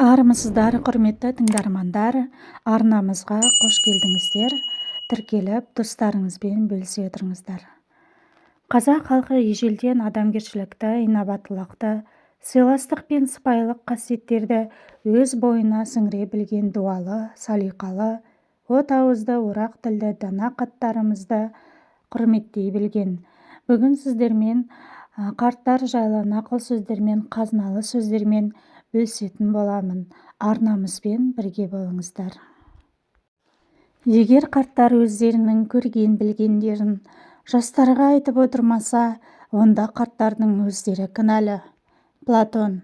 Армысыздар, құрметті тыңдармандар. Арнамызға қош келдіңіздер. Тіркеліп, достарыңызбен бөлісе отырыңыздар. Қазақ халқы ежелден адамгершілікті, инабаттылықты, сыйластық пен сыпайылық қасиеттерді өз бойына сіңіре білген дуалы, салиқалы, от ауызды, орақ тілді дана қарттарымызды құрметтей білген. Бүгін сіздермен қарттар жайлы нақыл сөздермен, қазыналы сөздермен бөлісетін боламын. Арнамызбен бірге болыңыздар. Егер қарттар өздерінің көрген білгендерін жастарға айтып отырмаса, онда қарттардың өздері кінәлі. Платон.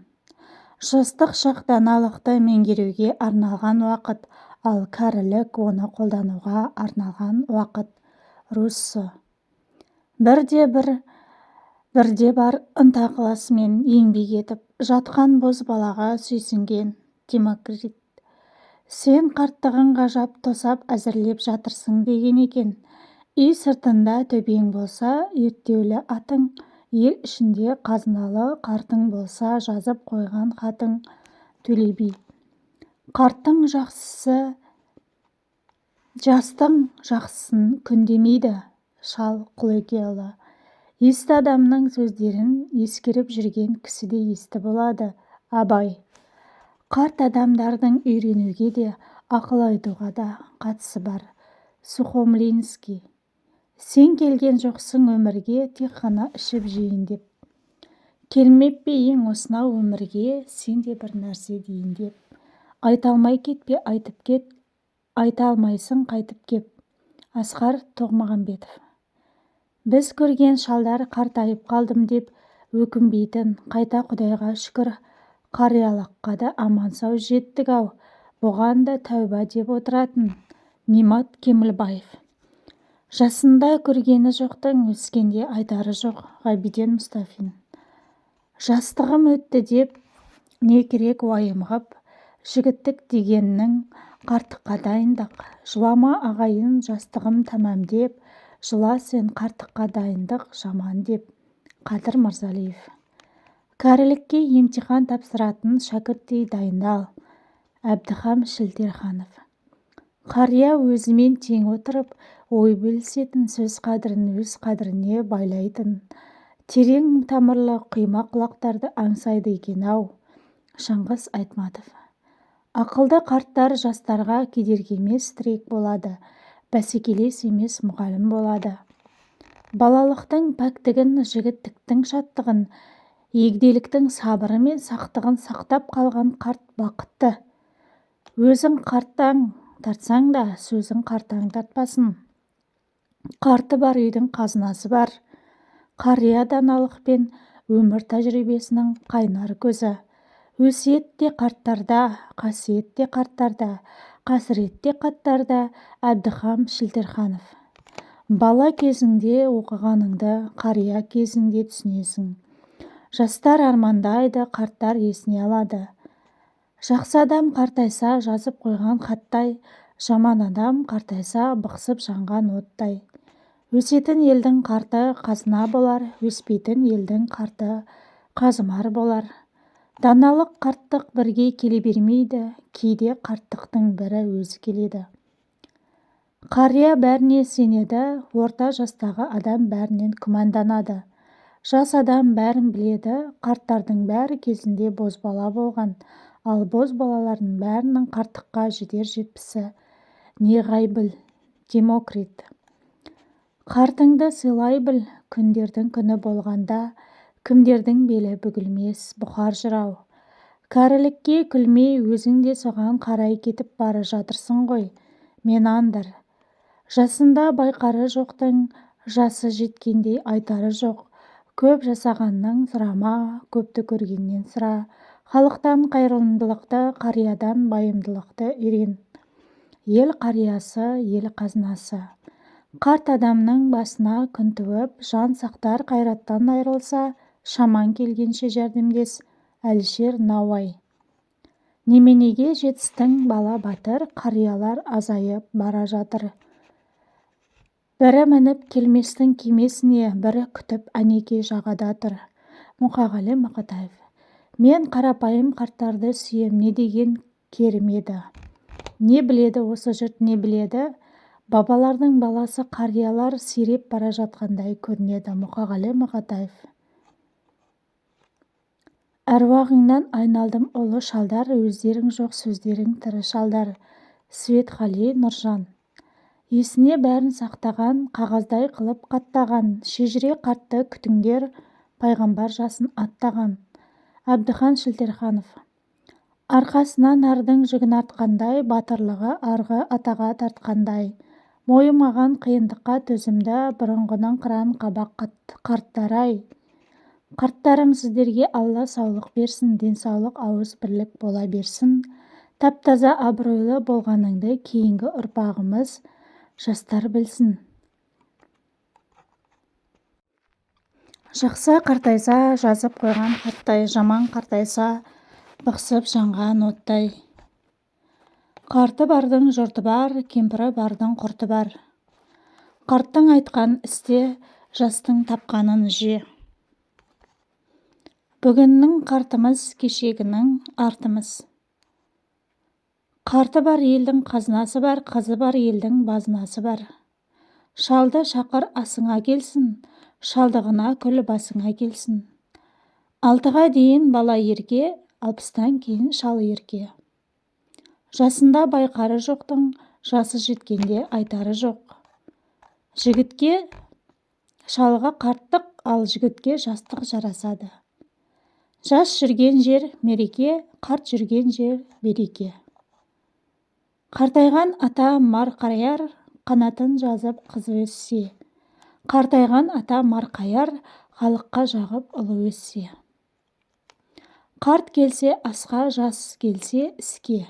Жастық шақ даналықты меңгеруге арналған уақыт, ал кәрілік оны қолдануға арналған уақыт. Руссо. Бірде бар ынта-ықыласымен еңбек етіп жатқан бозбалаға сүйсінген Демокрит. Сен қарттығын ғажап тосап әзірлеп жатырсың деген екен. Үй сыртында төбең болса, ерттеулі атың, ел ішінде қазыналы қартың болса, жазып қойған хатың. Төле би. Қарттың жақсысы жастың жақсысын күн демейді. Шал Құлекеұлы. Есті адамның сөздерін ескеріп жүрген кісі де есті болады. Абай. Қарт адамдардың үйренуге де, ақыл айтуға да қатысы бар. Сухомлинский. Сен келген жоқсың өмірге, тек қана ішіп жейін деп. Келмеп пе ең осынау өмірге, сен де бір нәрсе дейін деп. Айта алмай кетпе, айтып кет, айта алмайсың қайтып кеп. Асқар Тоқмағамбетов. Біз көрген шалдар қартайып қалдым деп өкінбейтін, қайта Құдайға шүкір қариялыққа да аман сау жеттік-ау, бұған да тәуба деп отыратын. Немат Кемілбаев. Жасында көргені жоқтың өскенде айтары жоқ. Ғабиден Мұстафин. Жастығым өтті деп не керек уайым ғып, жігіттік дегеннің қарттыққа дайындық. Жылама ағайын жастығым тамам деп, жыла сен қарттыққа дайындық жаман деп. Қадыр Мырзалиев. Кәрілікке емтихан тапсыратын шәкірттей дайындал. Әбдіхам Шілтерханов. Қария өзімен тең отырып, ой бөлісетін, сөз қадірін өз қадіріне байлайтын. Терең тамырлы құйма құлақтарды аңсайды екен-ау. Шыңғыс Айтматов. Ақылды қарттар жастарға кедергі емес тірек болады, бәсекелес емес мұғалім болады. Балалықтың пәктігін, жігіттіктің шаттығын, егделіктің сабыры мен сақтығын сақтап қалған қарт бақытты. Өзің қартаң тартсаң да, сөзің қартаң тартпасын. Қарты бар үйдің қазынасы бар. Қария даналық пен өмір тәжірибесінің қайнар көзі. Өсиет те қарттарда, қасиет те қарттарда, қасірет те қарттарда. Әбдіхам Шілтерханов. Бала кезіңде оқығаныңды қария кезіңде түсінесің. Жастар армандайды, қарттар есіне алады. Жақсы адам қартайса жазып қойған хаттай, жаман адам қартайса бықсып жанған оттай. Өсетін елдің қарты қазына болар, өспейтін елдің қарты қазымар болар. Даналық қарттық бірге келе бермейді, кейде қарттықтың бірі өзі келеді. Қария бәріне сенеді, орта жастағы адам бәрінен күмәнданады. Жас адам бәрін біледі, қарттардың бәрі кезінде бозбала болған, ал бозбалалардың бәрінің қарттыққа жетер жетпісі неғай біл. Демокрит. Қартыңды сыйлай біл, күндердің күні болғанда, кімдердің белі бүгілмес бұқар жырау. Кәрілікке күлмей өзің де соған қарай кетіп бара жатырсың ғой. Мен андыр. Жасында байқары жоқтың, жасы жеткендей айтары жоқ. Көп жасағаннан сұрама, көпті көргеннен сұра. Халықтан қайырымдылықты, қариядан байымдылықты үйрен. Ел қариясы, ел қазынасы. Қарт адамның басына күн туып, жан сақтар қайраттан айрылса, шаман келгенше жәрдемдес. Әлішер Науаи. Неменеге жетістің бала батыр, қариялар азайып бара жатыр. Бірі мініп келместің кемесіне, бірі күтіп әнеки жағада тұр. Мұқағали Мақатаев. Мен қарапайым қарттарды сүйем, не деген керім еді. Не біледі осы жұрт, не біледі? Бабалардың баласы қариялар сиреп бара жатқандай көрінеді. Мұқағали Мақатаев. Әруағыңнан айналдым ұлы шалдар, өздерің жоқ сөздерің тірі шалдар. Светқали Нұржан. Есіне бәрін сақтаған, қағаздай қылып қаттаған, шежіре қартты күтіңдер, пайғамбар жасын аттаған. Әбдіхан Шілтерханов. Арқасынан ардың жүгін артқандай, батырлығы арғы атаға тартқандай. Мойымаған қиындыққа төзімді, бұрынғының қыран қабақ қарттар-ай. Қарттарым, сіздерге Алла саулық берсін, денсаулық ауыз бірлік бола берсін. Тап-таза абыройлы болғаныңды кейінгі ұрпағымыз жастар білсін. Жақсы қартайса жазып қойған хаттай, жаман қартайса бықсып жанған оттай. Қарты бардың жұрты бар, кемпірі бардың құрты бар. Қарттың айтқан істе, жастың тапқанын же. Бүгіннің қартымыз, кешегінің артымыз. Қарты бар елдің қазынасы бар, қызы бар елдің базынасы бар. Шалды шақыр асыңа келсін, шалдығына күл басыңа келсін. 6-ға дейін бала ерке, 60-тан кейін шал ерке. Жасында байқары жоқтың, жасы жеткенде айтары жоқ. Жігітке шалға қарттық, ал жігітке жастық жарасады. Жас жүрген жер мереке, қарт жүрген жер береке. Қартайған ата марқаяр, қанатын жазып қызы өссе. Қартайған ата марқаяр, халыққа жағып ұлы өссе. Қарт келсе асқа, жас келсе іске.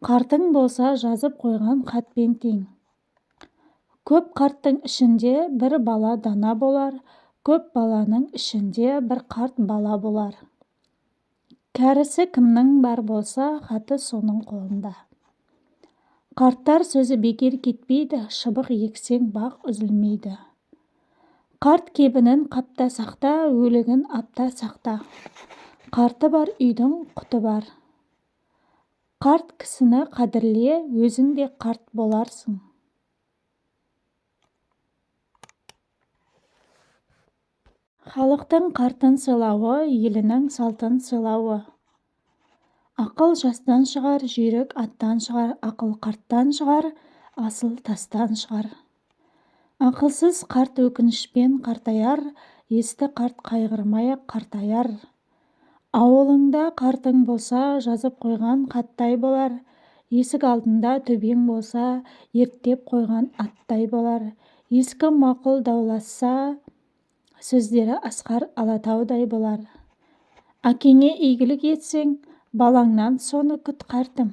Қартың болса жазып қойған хатпен тең. Көп қарттың ішінде бір бала дана болар, көп баланың ішінде бір қарт бала болар. Кәрісі кімнің бар болса, хаты соның қолында. Қарттар сөзі бекер кетпейді, шыбық ексең бақ үзілмейді. Қарт кебінін қапта сақта, өлігін апта сақта. Қарты бар үйдің құты бар. Қарт кісіні қадірле, өзің де қарт боларсың. Халықтың қартын сыйлауы, елінің салтын сыйлауы. Ақыл жастан шығар, жүйрік аттан шығар, ақыл қарттан шығар, асыл тастан шығар. Ақылсыз қарт өкінішпен қартаяр, есті қарт қайғырмай-ақ қартаяр. Ауылыңда қартың болса, жазып қойған хаттай болар. Есік алдында төбең болса, ерттеп қойған аттай болар. Ескі мақұл дауласса, сөздері асқар алатаудай болар. Әкеңе игілік етсең, балаңнан соны күт қартым.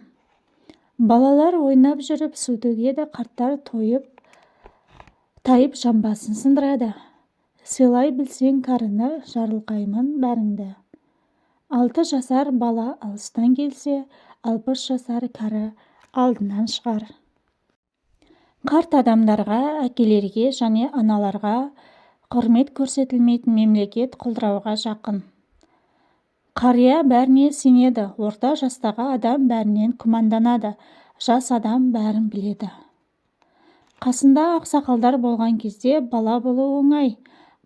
Балалар ойнап жүріп су төгеді, қарттар тайып жамбасын сындырады. Сыйлай білсең кәріні, жарылқаймын бәріңді. 6 жасар бала алыстан келсе, 60 жасар кәрі алдынан шығар. Қарт адамдарға, әкелерге және аналарға құрмет көрсетілмейтін мемлекет құлдырауға жақын. Қария бәріне сенеді, орта жастағы адам бәрінен күмәнданады, жас адам бәрін біледі. Қасында ақсақалдар болған кезде бала болу оңай,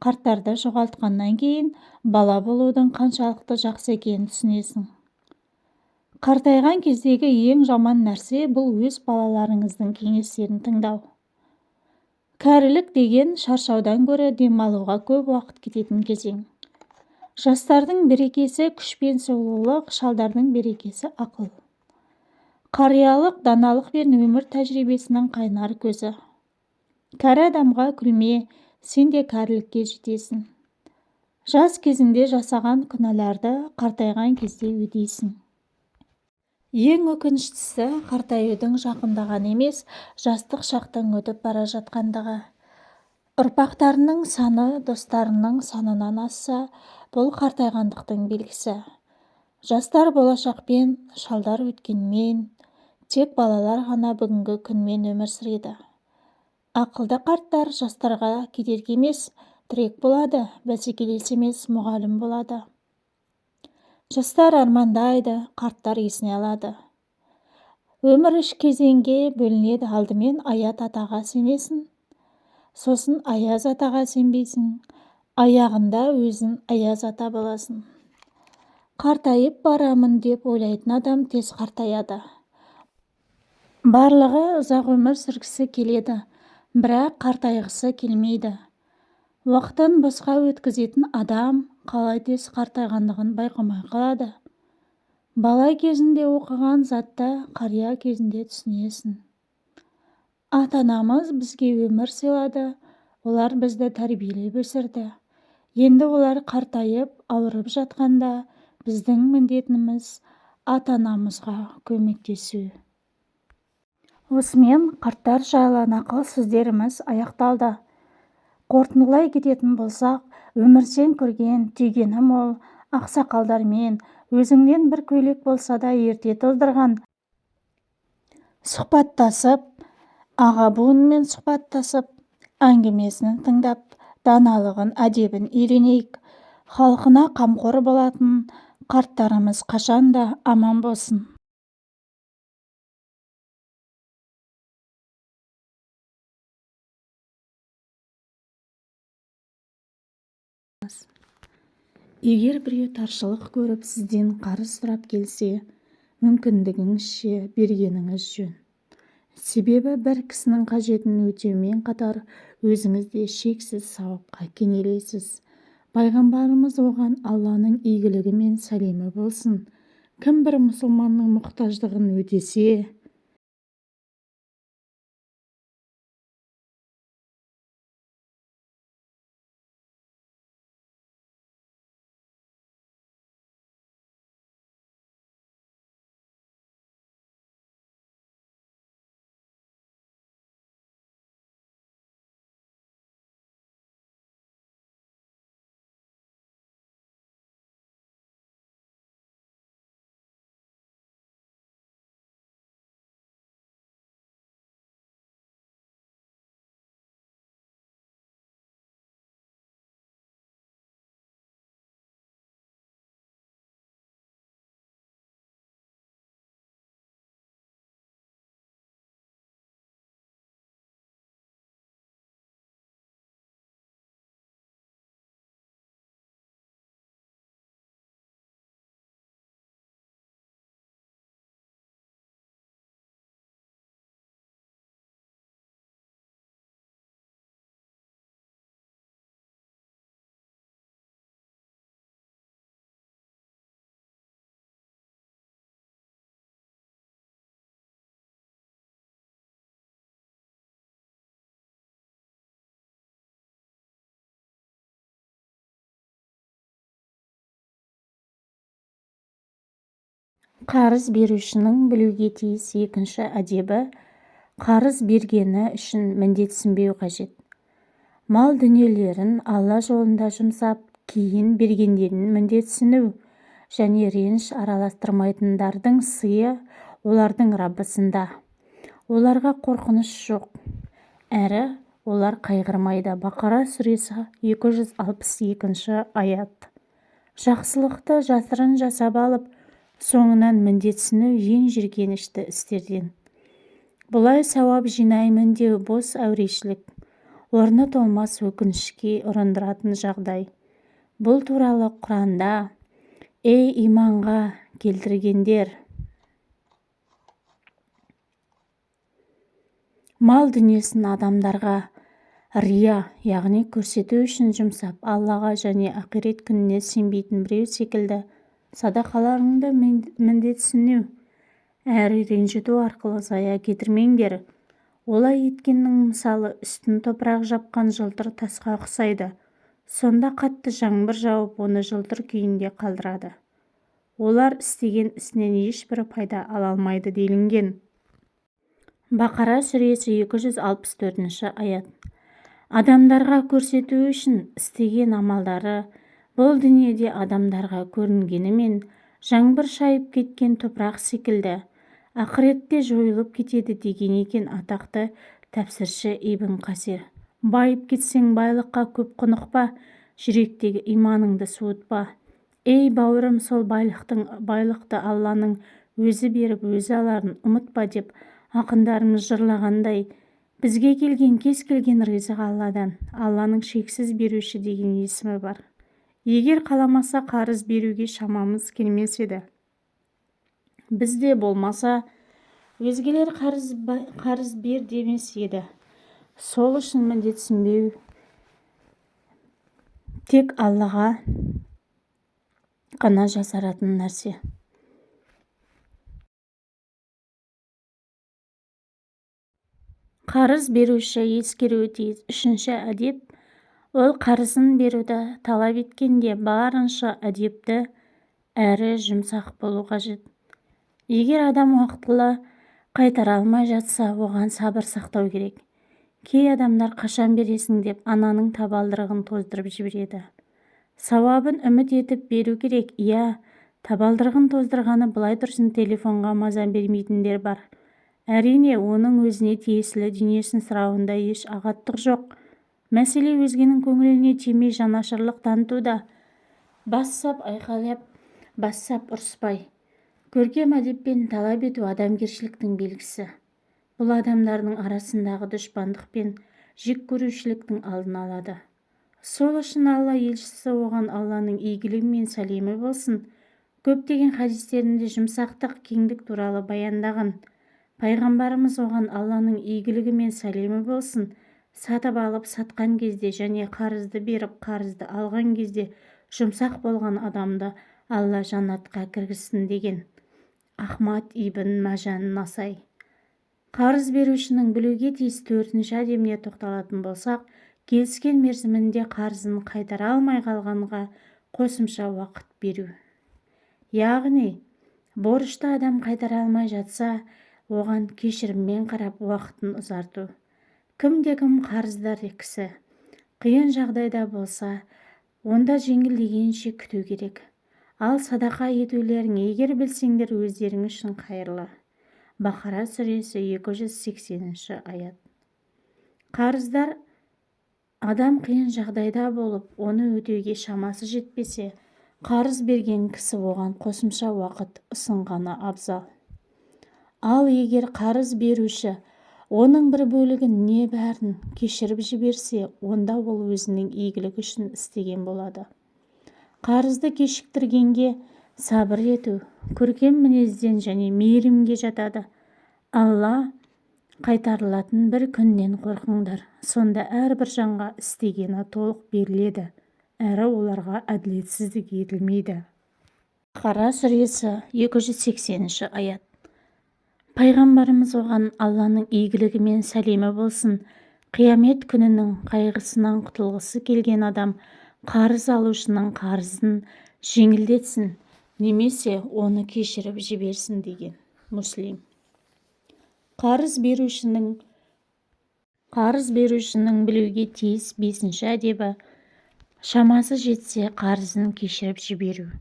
қарттарды жоғалтқаннан кейін бала болудың қаншалықты жақсы екенін түсінесің. Қартайған кездегі ең жаман нәрсе бұл өз балаларыңыздың кеңестерін тыңдау. Кәрілік деген шаршаудан гөрі демалуға көп уақыт кететін кезең. Жастардың берекесі күш пен сұлулық, шалдардың берекесі ақыл. Қариялық даналық пен өмір тәжірибесінің қайнар көзі. Кәрі адамға күлме, сен де кәрілікке жетесің. Жас кезінде жасаған күнәларды қартайған кезде өтейсің. Ең өкініштісі қартаюдың жақындаған емес, жастық шақтың өтіп бара жатқандығы. Ұрпақтарының саны достарының санынан асса, бұл қартайғандықтың белгісі. Жастар болашақпен, шалдар өткенмен, тек балалар ғана бүгінгі күнмен өмір сүреді. Ақылды қарттар жастарға кедергі емес, тірек болады, бәсекелес емес, мұғалім болады. Жастар армандайды, қарттар есіне алады. Өмір үш кезеңге бөлінеді. Алдымен Аят атаға сенесің, сосын Аяз атаға сенбейсің, аяғында өзің Аяз ата боласың. Қартайып барамын деп ойлайтын адам тез қартаяды. Барлығы ұзақ өмір сүргісі келеді, бірақ қартайғысы келмейді. Уақытын босқа өткізетін адам қалай тез қартайғандығын байқамай қалады. Бала кезінде оқыған затты қария кезінде түсінесің. Ата-анамыз бізге өмір сыйлады, олар бізді тәрбиелеп өсірді. Енді олар қартайып, ауырып жатқанда біздің міндетіміз ата-анамызға көмектесу. Осымен қарттар жайлы нақыл сөздеріміз аяқталды. Қорытындылай кететін болсақ, өмірден көрген, түйгені мол ақсақалдармен өзіңнен бір көйлек болса да ерте тоздырған сұхбаттасып, аға буынмен сұхбаттасып, әңгімесін тыңдап, даналығын, әдебін үйренейік. Халқына қамқор болатын қарттарымыз қашанда аман болсын. Егер біреу таршылық көріп сізден қарыз сұрап келсе, мүмкіндігіңізше бергеніңіз жөн. Себебі бір кісінің қажетін өтеумен қатар өзіңіз де шексіз сауапқа кенелесіз. Пайғамбарымыз оған Алланың игілігі мен сәлемі болсын. Кім бір мұсылманның мұқтаждығын өтесе, қарыз берушінің білуге тиіс екінші әдебі, қарыз бергені үшін міндетсінбеу қажет. Мал дүниелерін Алла жолында жұмсап, кейін бергендерін міндетсіну және реніш араластырмайтындардың сыйы олардың Раббысында. Оларға қорқыныш жоқ, әрі олар қайғырмайды. Бақара сүресі 262 аят. Жақсылықты жасырын жасап алып, соңынан міндетсіну ең жиіркенішті істерден. Бұлай сауап жинаймын деу бос әурешілік, орны толмас өкінішке ұрындыратын жағдай. Бұл туралы Құранда: «Ей иманға келтіргендер, мал дүниесін адамдарға рия, яғни көрсету үшін жұмсап, Аллаға және ақирет күніне сенбейтін біреу секілді садақаларыңды міндетсіну әрі ренжіту арқылы зая кетірмеңдер. Олай еткеннің мысалы үстін топырақ жапқан жылтыр тасқа ұқсайды. Сонда қатты жаңбыр жауып, оны жылтыр күйінде қалдырады. Олар істеген ісінен ешбір пайда ала алмайды» делінген. Бақара сүресі 264 аят. Адамдарға көрсету үшін істеген амалдары бұл дүниеде адамдарға көрінгенімен жаңбыр шайып кеткен топырақ секілді, ақыретте жойылып кетеді деген екен атақты тәпсірші Ибн Қасир. Байып кетсең байлыққа көп құнықпа, жүректегі иманыңды суытпа. Ей бауырым, сол байлықты Алланың өзі беріп өзі аларын ұмытпа деп ақындарымыз жырлағандай, бізге келген кез келген ризық Алладан. Алланың шексіз беруші деген есімі бар. Егер қаламаса қарыз беруге шамамыз келмес еді. Бізде болмаса өзгелер қарыз бер демес еді. Сол үшін міндетсінбеу тек Аллаға ғана жасаратын нәрсе. Қарыз беруші ескеруі тиіс. Үшінші әдеп, ол қарызын беруді талап еткенде барынша әдепті әрі жұмсақ болу қажет. Егер адам уақытылы қайтара алмай жатса, оған сабыр сақтау керек. Кей адамдар қашан бересің деп ананың табалдырығын тоздырып жібереді. Сауабын үміт етіп беру керек. Табалдырығын тоздырғаны былай тұрсын, телефонға маза бермейтіндер бар. Әрине, оның өзіне тиесілі дүниесін сұрауында еш ағаттық жоқ. Мәселе өзгенің көңіліне тимей жанашырлық танытуда. Бассап айқайлап, бассап ұрыспай, көркем әдеппен талап ету адамгершіліктің белгісі. Бұл адамдардың арасындағы дұшпандық пен жек көрушіліктің алдын алады. Сол үшін Алла елшісі оған Алланың игілігі мен сәлемі болсын көптеген хадистерінде жұмсақтық, кеңдік туралы баяндаған. Пайғамбарымыз оған Алланың игілігі мен сәлемі болсын сатып алып сатқан кезде және қарызды беріп қарызды алған кезде жұмсақ болған адамды Алла жаннатқа кіргізсін деген. Ахмад ибн Мәжан Насай. Қарыз берушінің білуге тиіс төртінші әдебіне тоқталатын болсақ, келіскен мерзімінде қарызын қайтара алмай қалғанға қосымша уақыт беру. Яғни, борышты адам қайтара алмай жатса, оған кешіріммен қарап уақытын ұзарту. Кім қарыздар кісі қиын жағдайда болса, онда жеңілдегенше күту керек. Ал садақа етулерің егер білсеңдер өздерің үшін қайырлы. Бақара сүресі 280 аят. Қарыздар адам қиын жағдайда болып, оны өтеуге шамасы жетпесе, қарыз берген кісі оған қосымша уақыт ұсынғаны абзал. Ал егер қарыз беруші оның бір бөлігін не бәрін кешіріп жіберсе, онда ол өзінің игілігі үшін істеген болады. Қарызды кешіктіргенге сабыр ету, көркем мінезден және мейірімге жатады. Алла қайтарылатын бір күннен қорқыңдар. Сонда әрбір жанға істегені толық беріледі, әрі оларға әділетсіздік етілмейді. Бақара сүресі 280 аят. Пайғамбарымыз оған Алланың игілігі мен сәлемі болсын, қиямет күнінің қайғысынан құтылғысы келген адам қарыз алушының қарызын жеңілдетсін, немесе оны кешіріп жіберсін деген. Муслим. Қарыз берушінің білуге тиіс бесінші әдебі, шамасы жетсе қарызын кешіріп жіберу.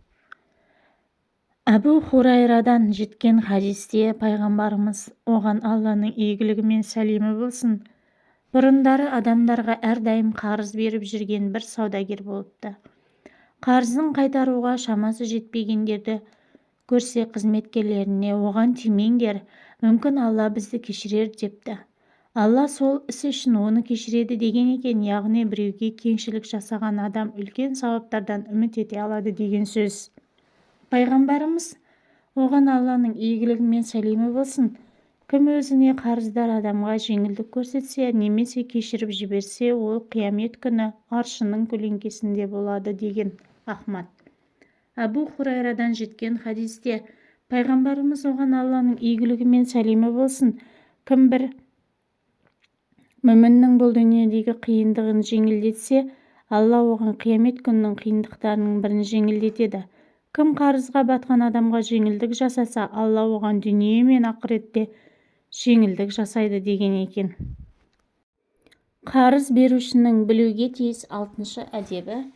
Әбу Хурайрадан жеткен хадисте пайғамбарымыз оған Алланың игілігі мен сәлемі болсын, бұрындары адамдарға әрдайым қарыз беріп жүрген бір саудагер болыпты. Қарызын қайтаруға шамасы жетпегендерді көрсе қызметкерлеріне оған тимеңдер, мүмкін Алла бізді кешірер депті. Алла сол іс үшін оны кешіреді деген екен, яғни біреуге кеңшілік жасаған адам үлкен сауаптардан үміт ете алады деген сөз. Пайғамбарымыз оған Алланың игілігі мен сәлемі болсын, кім өзіне қарыздар адамға жеңілдік көрсетсе, немесе кешіріп жіберсе, ол қиямет күні аршының көлеңкесінде болады деген. Ахмад. Әбу Хурайрадан жеткен хадисте пайғамбарымыз оған Алланың игілігі мен сәлемі болсын, кім бір мүміннің бұл дүниедегі қиындығын жеңілдетсе, Алла оған қиямет күнінің қиындықтарының бірін жеңілдетеді. Кім қарызға батқан адамға жеңілдік жасаса, Алла оған дүние мен ақыретте жеңілдік жасайды деген екен. Қарыз берушінің білуге тиіс алтыншы әдебі,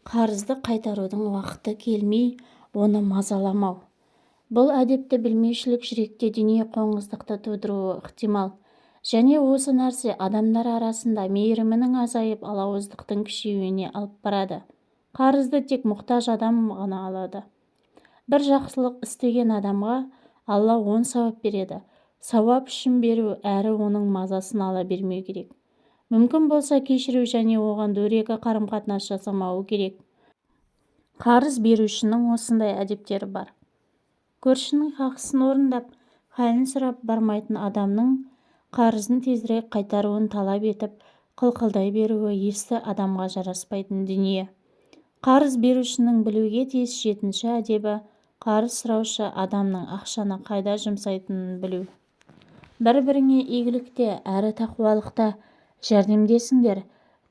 қарызды қайтарудың уақыты келмей, оны мазаламау. Бұл әдепті білмеушілік жүректе дүние қоңыздықты тудыруы ықтимал, және осы нәрсе адамдар арасында мейірімінің азайып, алауыздықтың күшеюіне алып барады. Қарызды тек мұқтаж адам ғана алады. Бір жақсылық істеген адамға Алла 10 сауап береді. Сауап үшін беру әрі оның мазасын ала бермеу керек. Мүмкін болса кешіру және оған дөрекі қарым-қатынас жасамауы керек. Қарыз берушінің осындай әдептері бар. Көршінің хақысын орындап, халін сұрап бармайтын адамның қарызын тезірек қайтаруын талап етіп, қылқылдай беруі есті адамға жараспайтын дүние. Қарыз берушінің білуге тиіс 7-ші әдебі қарыз сұраушы адамның ақшаны қайда жұмсайтынын білу. Бір-біріңе игілікте әрі тақуалықта жәрдемдесіңдер,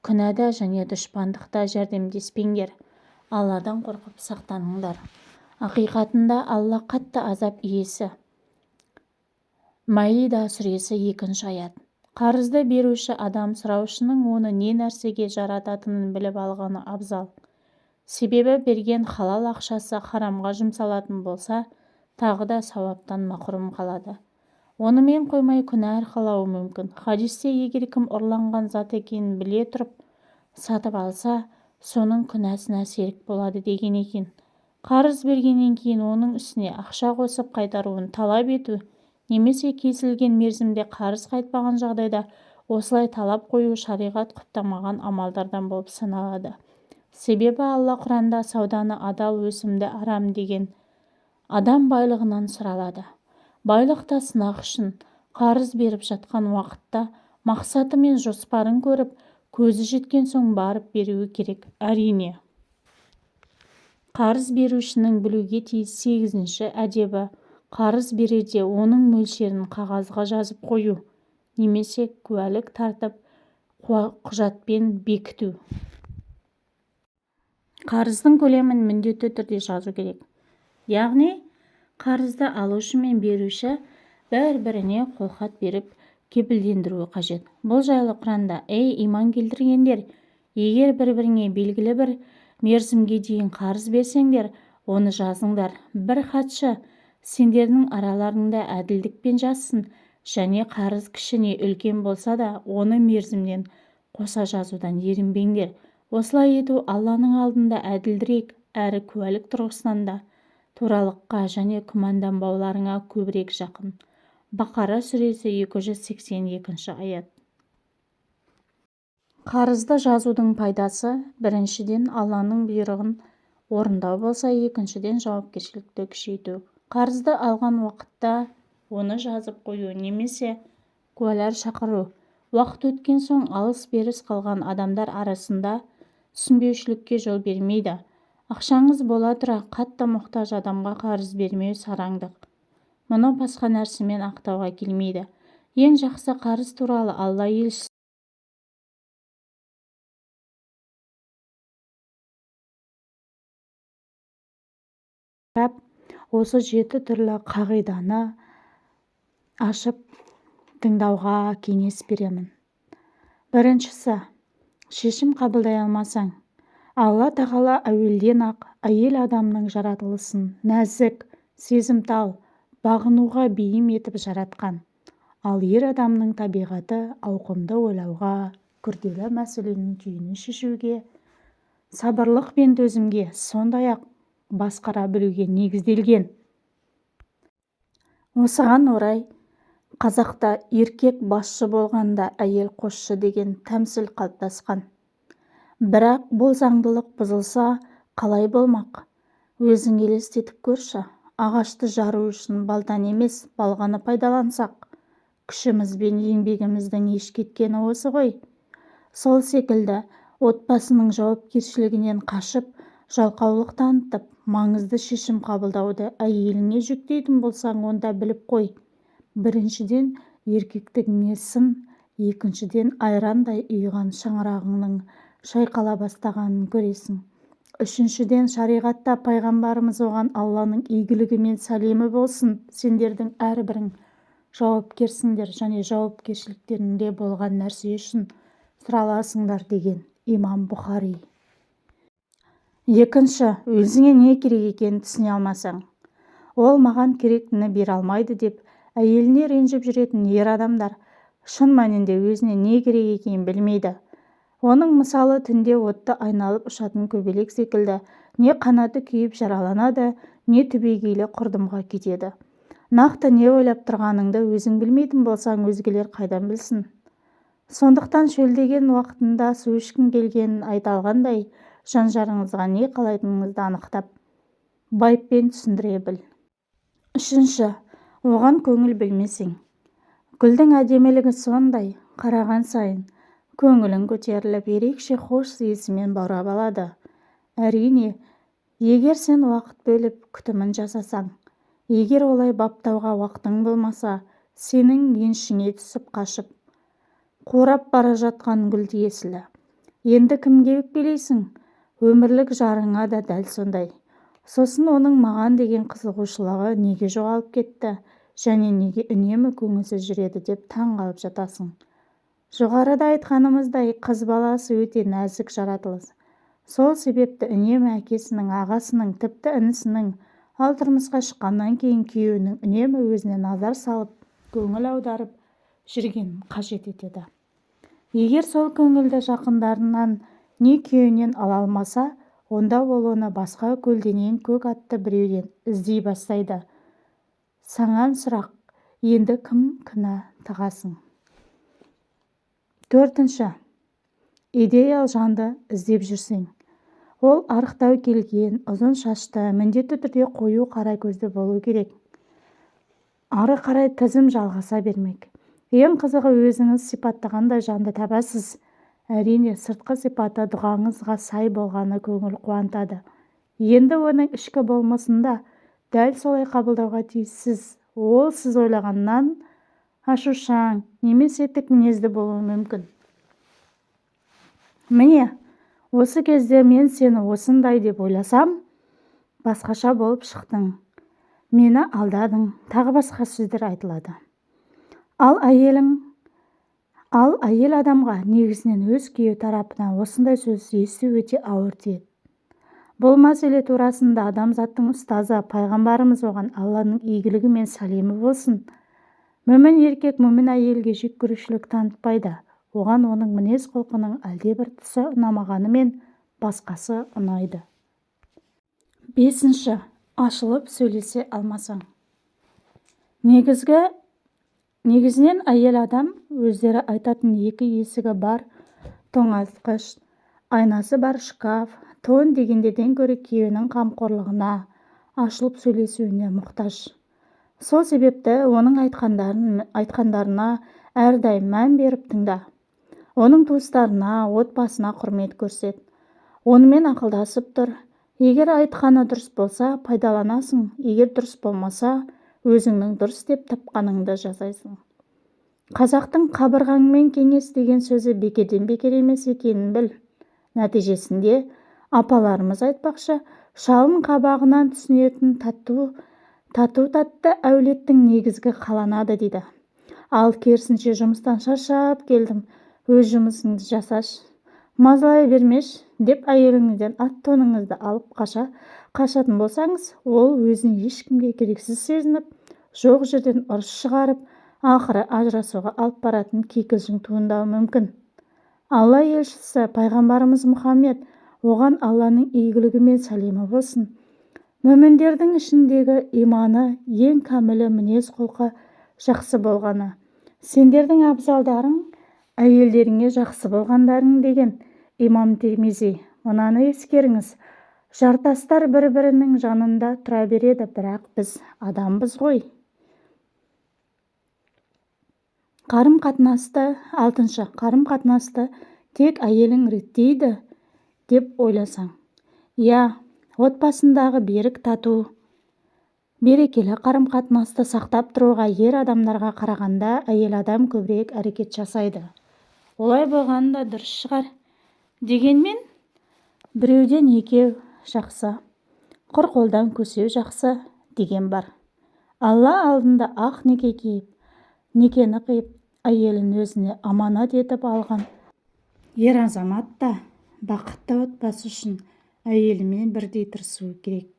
күнәда және дұшпандықта жәрдемдеспеңдер. Алладан қорқып сақтаныңдар. Ақиқатында Алла қатты азап иесі. Маида сүресі 2-ші аят. Қарызды беруші адам сұраушының оны не нәрсеге жарататынын біліп алғаны абзал. Себебі берген халал ақшасы харамға жұмсалатын болса, тағы да сауаптан мақұрым қалады. Онымен қоймай күнә арқалауы мүмкін. Хадисте егер кім ұрланған зат екенін біле тұрып сатып алса, соның күнәсіне серік болады деген екен. Қарыз бергеннен кейін оның үстіне ақша қосып қайтаруын талап ету, немесе кесілген мерзімде қарыз қайтпаған жағдайда осылай талап қою шариғат құптамаған амалдардан болып саналады. Себебі Алла Құранда сауданы адал, өсімді арам деген адам байлығынан сұралады. Байлықта сынақ үшін қарыз беріп жатқан уақытта мақсаты мен жоспарын көріп, көзі жеткен соң барып беруі керек. Әрине. Қарыз берушінің білуге тиіс 8-ші әдебі қарыз берерде оның мөлшерін қағазға жазып қою, немесе куәлік тартып құжатпен бекіту. Қарыздың көлемін міндетті түрде жазу керек. Яғни, қарызды алушы мен беруші бір-біріне қолхат беріп кепілдендіруі қажет. Бұл жайлы Құранда: «Ей иман келтіргендер, егер бір-біріңе белгілі бір мерзімге дейін қарыз берсеңдер, оны жазыңдар. Бір хатшы сендердің араларыңда әділдікпен жазсын, және қарыз кішіне үлкен болса да, оны мерзімнен қоса жазудан ерінбеңдер. Осылай ету Алланың алдында әділдірек, әрі куәлік тұрғысынан да туралыққа және күмәнданбауларыңа көбірек жақын». Бақара сүресі 282-ші аят. Қарызды жазудың пайдасы: біріншіден, Алланың бұйрығын орындау болса, екіншіден, жауапкершілікті күшейту. Қарызды алған уақытта оны жазып қою немесе куәлар шақыру. Уақыт өткен соң алыс-беріс қалған адамдар арасында түсінбеушілікке жол бермейді. Ақшаңыз бола тұра қатты мұқтаж адамға қарыз бермеу сараңдық. Мұны басқа нәрсемен ақтауға келмейді. Ең жақсы қарыз туралы Алла елшісі осы 7 түрлі қағиданы ашып тыңдауға кеңес беремін. Біріншісі, шешім қабылдай алмасаң, Алла тағала әуелден-ақ әйел адамның жаратылысын нәзік, сезімтал, бағынуға бейім етіп жаратқан. Ал ер адамның табиғаты ауқымды ойлауға, күрделі мәселенің түйінін шешуге, сабырлық пен төзімге, сондай-ақ басқара білуге негізделген. Осыған орай қазақта еркек басшы болғанда әйел қосшы деген тәмсіл қалыптасқан. Бірақ бұл заңдылық бұзылса қалай болмақ? Өзің елестетіп көрші. Ағашты жару үшін балтан емес, балғаны пайдалансақ, күшіміз бен еңбегіміздің еш кеткені осы ғой. Сол секілді отбасының жауапкершілігінен қашып, жалқаулық танытып, маңызды шешім қабылдауды әйеліңе жүктейтін болсаң, онда біліп қой. Біріншіден, еркектігіңе сын, екіншіден, айрандай ұйыған шаңырағыңның шайқала бастағанын көресің. Үшіншіден, шариғатта пайғамбарымыз оған Алланың игілігі мен сәлемі болсын, сендердің әрбірің жауапкерсіңдер және жауапкершіліктеріңде болған нәрсе үшін сұраласыңдар деген. Имам Бұхари. Екінші, өзіңе не керек екенін түсіне алмасаң, ол маған керектіні бере алмайды деп әйеліне ренжіп жүретін ер адамдар шын мәнінде өзіне не керек екенін білмейді. Оның мысалы түнде отты айналып ұшатын көбелек секілді не қанаты күйіп жараланады, не түбегейлі құрдымға кетеді. Нақты не ойлап тұрғаныңды өзің білмейтін болсаң, өзгелер қайдан білсін? Сондықтан шөлдеген уақытында су ішкің келгенін айта алғандай, жан-жарыңызға не қалайтыныңызды анықтап, байыппен түсіндіре біл. Үшінші, оған көңіл бөлмесең. Гүлдің әдемілігі сондай, қараған сайын көңілің көтеріліп, ерекше хош иісімен баурап алады. Әрине, егер сен уақыт бөліп күтімін жасасаң, егер олай баптауға уақытың болмаса, сенің еншіңе түсіп қашып, қурап бара жатқан гүл тиесілі. Енді кімге өкпелейсің? Өмірлік жарыңа да дәл сондай. Сосын оның маған деген қызығушылығы неге жоғалып кетті, және неге үнемі көңілсіз жүреді деп таң қалып жатасың. Жоғарыда айтқанымыздай, қыз баласы өте нәзік жаратылыс. Сол себепті үнемі әкесінің, ағасының, тіпті інісінің, ал тұрмысқа шыққаннан кейін күйеуінің үнемі өзіне назар салып, көңіл аударып жүргенін қажет етеді. Егер сол көңілді жақындарынан не күйеуінен ала алмаса, онда ол оны басқа көлденең көк атты біреуден іздей бастайды. Саған сұрақ, енді кім кінә тағасың? Төртінші, идеял жанды іздеп жүрсең. Ол арықтау келген, ұзын шашты, міндетті түрде қою қара көзді болу керек. Ары қарай тізім жалғаса бермек. Ең қызығы, өзіңіз сипаттағандай жанды табасыз. Әрине, сыртқы сипаты дұғаңызға сай болғаны көңіл қуантады. Енді оның ішкі болмысында дәл солай қабылдауға тиіссіз. Ол сіз ойлағаннан ашушаң, немесе тік мінезді болуы мүмкін. Міне, осы кезде мен сені осындай деп ойласам, басқаша болып шықтың. Мені алдадың, тағы басқа сөздер айтылады. Ал әйел адамға негізінен өз күйеуі тарапынан осындай сөз есту өте ауыр тиеді. Бұл мәселе турасында адамзаттың ұстазы, пайғамбарымыз оған Алланың игілігі мен сәлемі болсын. Мүмін еркек мүмін әйелге жек көрушілік танытпайды. Оған оның мінез құлқының әлдебір тұсы ұнамағанымен басқасы ұнайды. Бесінші, ашылып сөйлесе алмасаң. Негізінен әйел адам өздері айтатын екі есігі бар тоңазытқыш, айнасы бар шкаф, тон дегендерден гөрі күйеуінің қамқорлығына, ашылып сөйлесуіне мұқтаж. Сол себепті оның айтқандарына әрдайым мән беріп тыңда. Оның туыстарына, отбасына құрмет көрсет. Онымен ақылдасып тұр. Егер айтқаны дұрыс болса, пайдаланасың. Егер дұрыс болмаса, өзіңнің дұрыс деп тапқаныңды жасайсың. Қазақтың қабырғаңмен кеңес деген сөзі бекерден бекер емес екенін біл. Нәтижесінде апаларымыз айтпақшы, шалын қабағынан түсінетін тату-тәтті әулеттің негізгі қаланады дейді. Ал керісінше жұмыстан шаршап келдім, өз жұмысыңды жасаш, мазалай бермеш деп әйеліңізден ат-тоныңызды алып қашатын болсаңыз, ол өзін ешкімге керексіз сезініп, жоқ жерден ұрыс шығарып, ақыры ажырасуға алып баратын кикілжің туындауы мүмкін. Алла елшісі пайғамбарымыз Мұхаммед, оған Алланың игілігі мен сәлемі болсын, мүміндердің ішіндегі иманы ең кәмілі, мінез құлқы жақсы болғаны, сендердің абзалдарың әйелдеріңе жақсы болғандарың деген имам Тирмизи. Мынаны ескеріңіз, жартастар бір-бірінің жанында тұра береді, бірақ біз адамбыз ғой. Алтыншы, қарым-қатынасты тек әйелің реттейді деп ойласаң. Отбасындағы берік, тату, берекелі қарым-қатынасты сақтап тұруға ер адамдарға қарағанда әйел адам көбірек әрекет жасайды. Олай болғаны да дұрыс шығар. Дегенмен, біреуден екеу жақсы, құр қолдан көсеу жақсы деген бар. Алла алдында ақ некені қиып, әйелін өзіне аманат етіп алған ер азамат та бақытты отбасы үшін әйелімен бірдей тырысуы керек.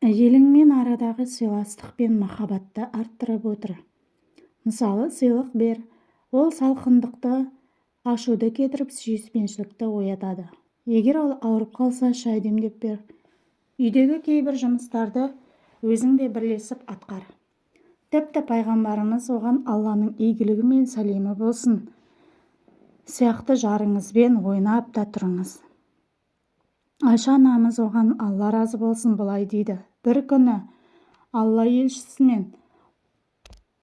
Әйеліңмен арадағы сыйластық пен махаббатты арттырып отыр. Мысалы, сыйлық бер, ол салқындықты ашуды кетіріп сүйіспеншілікті оятады. Егер ол ауырып қалса, шай демдеп бер. Үйдегі кейбір жұмыстарды өзің де бірлесіп атқар. Тіпті пайғамбарымыз оған Алланың игілігі мен сәлемі болсын сияқты жарыңызбен ойнап та тұрыңыз. Айша анамыз оған Алла разы болсын былай дейді: бір күні Алла елшісімен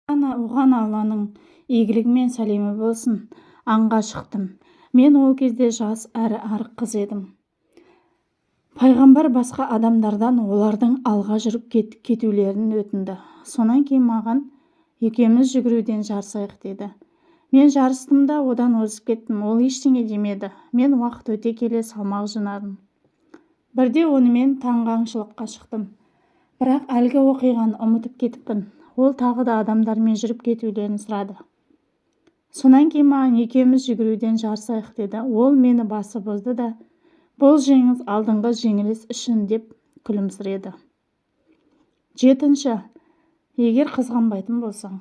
оған Алланың игілігі мен сәлемі болсын аңға шықтым. Мен ол кезде жас әрі арық қыз едім. Пайғамбар басқа адамдардан олардың алға жүріп кетулерін өтінді. Сонан кейін маған екеуміз жүгіруден жарысайық деді. Мен жарыстым да одан озып кеттім. Ол ештеңе демеді. Мен уақыт өте келе салмақ жинадым. Бірде онымен таңғы аңшылыққа шықтым. Бірақ әлгі оқиғаны ұмытып кетіппін. Ол тағы да адамдармен жүріп кетулерін сұрады. Сонан кейін маған екеуміз жүгіруден жарысайық деді. Ол мені басып озды да: бұл жеңіс алдыңғы жеңіліс үшін деп күлімсіреді. 7. Егер қызғанбайтын болсаң.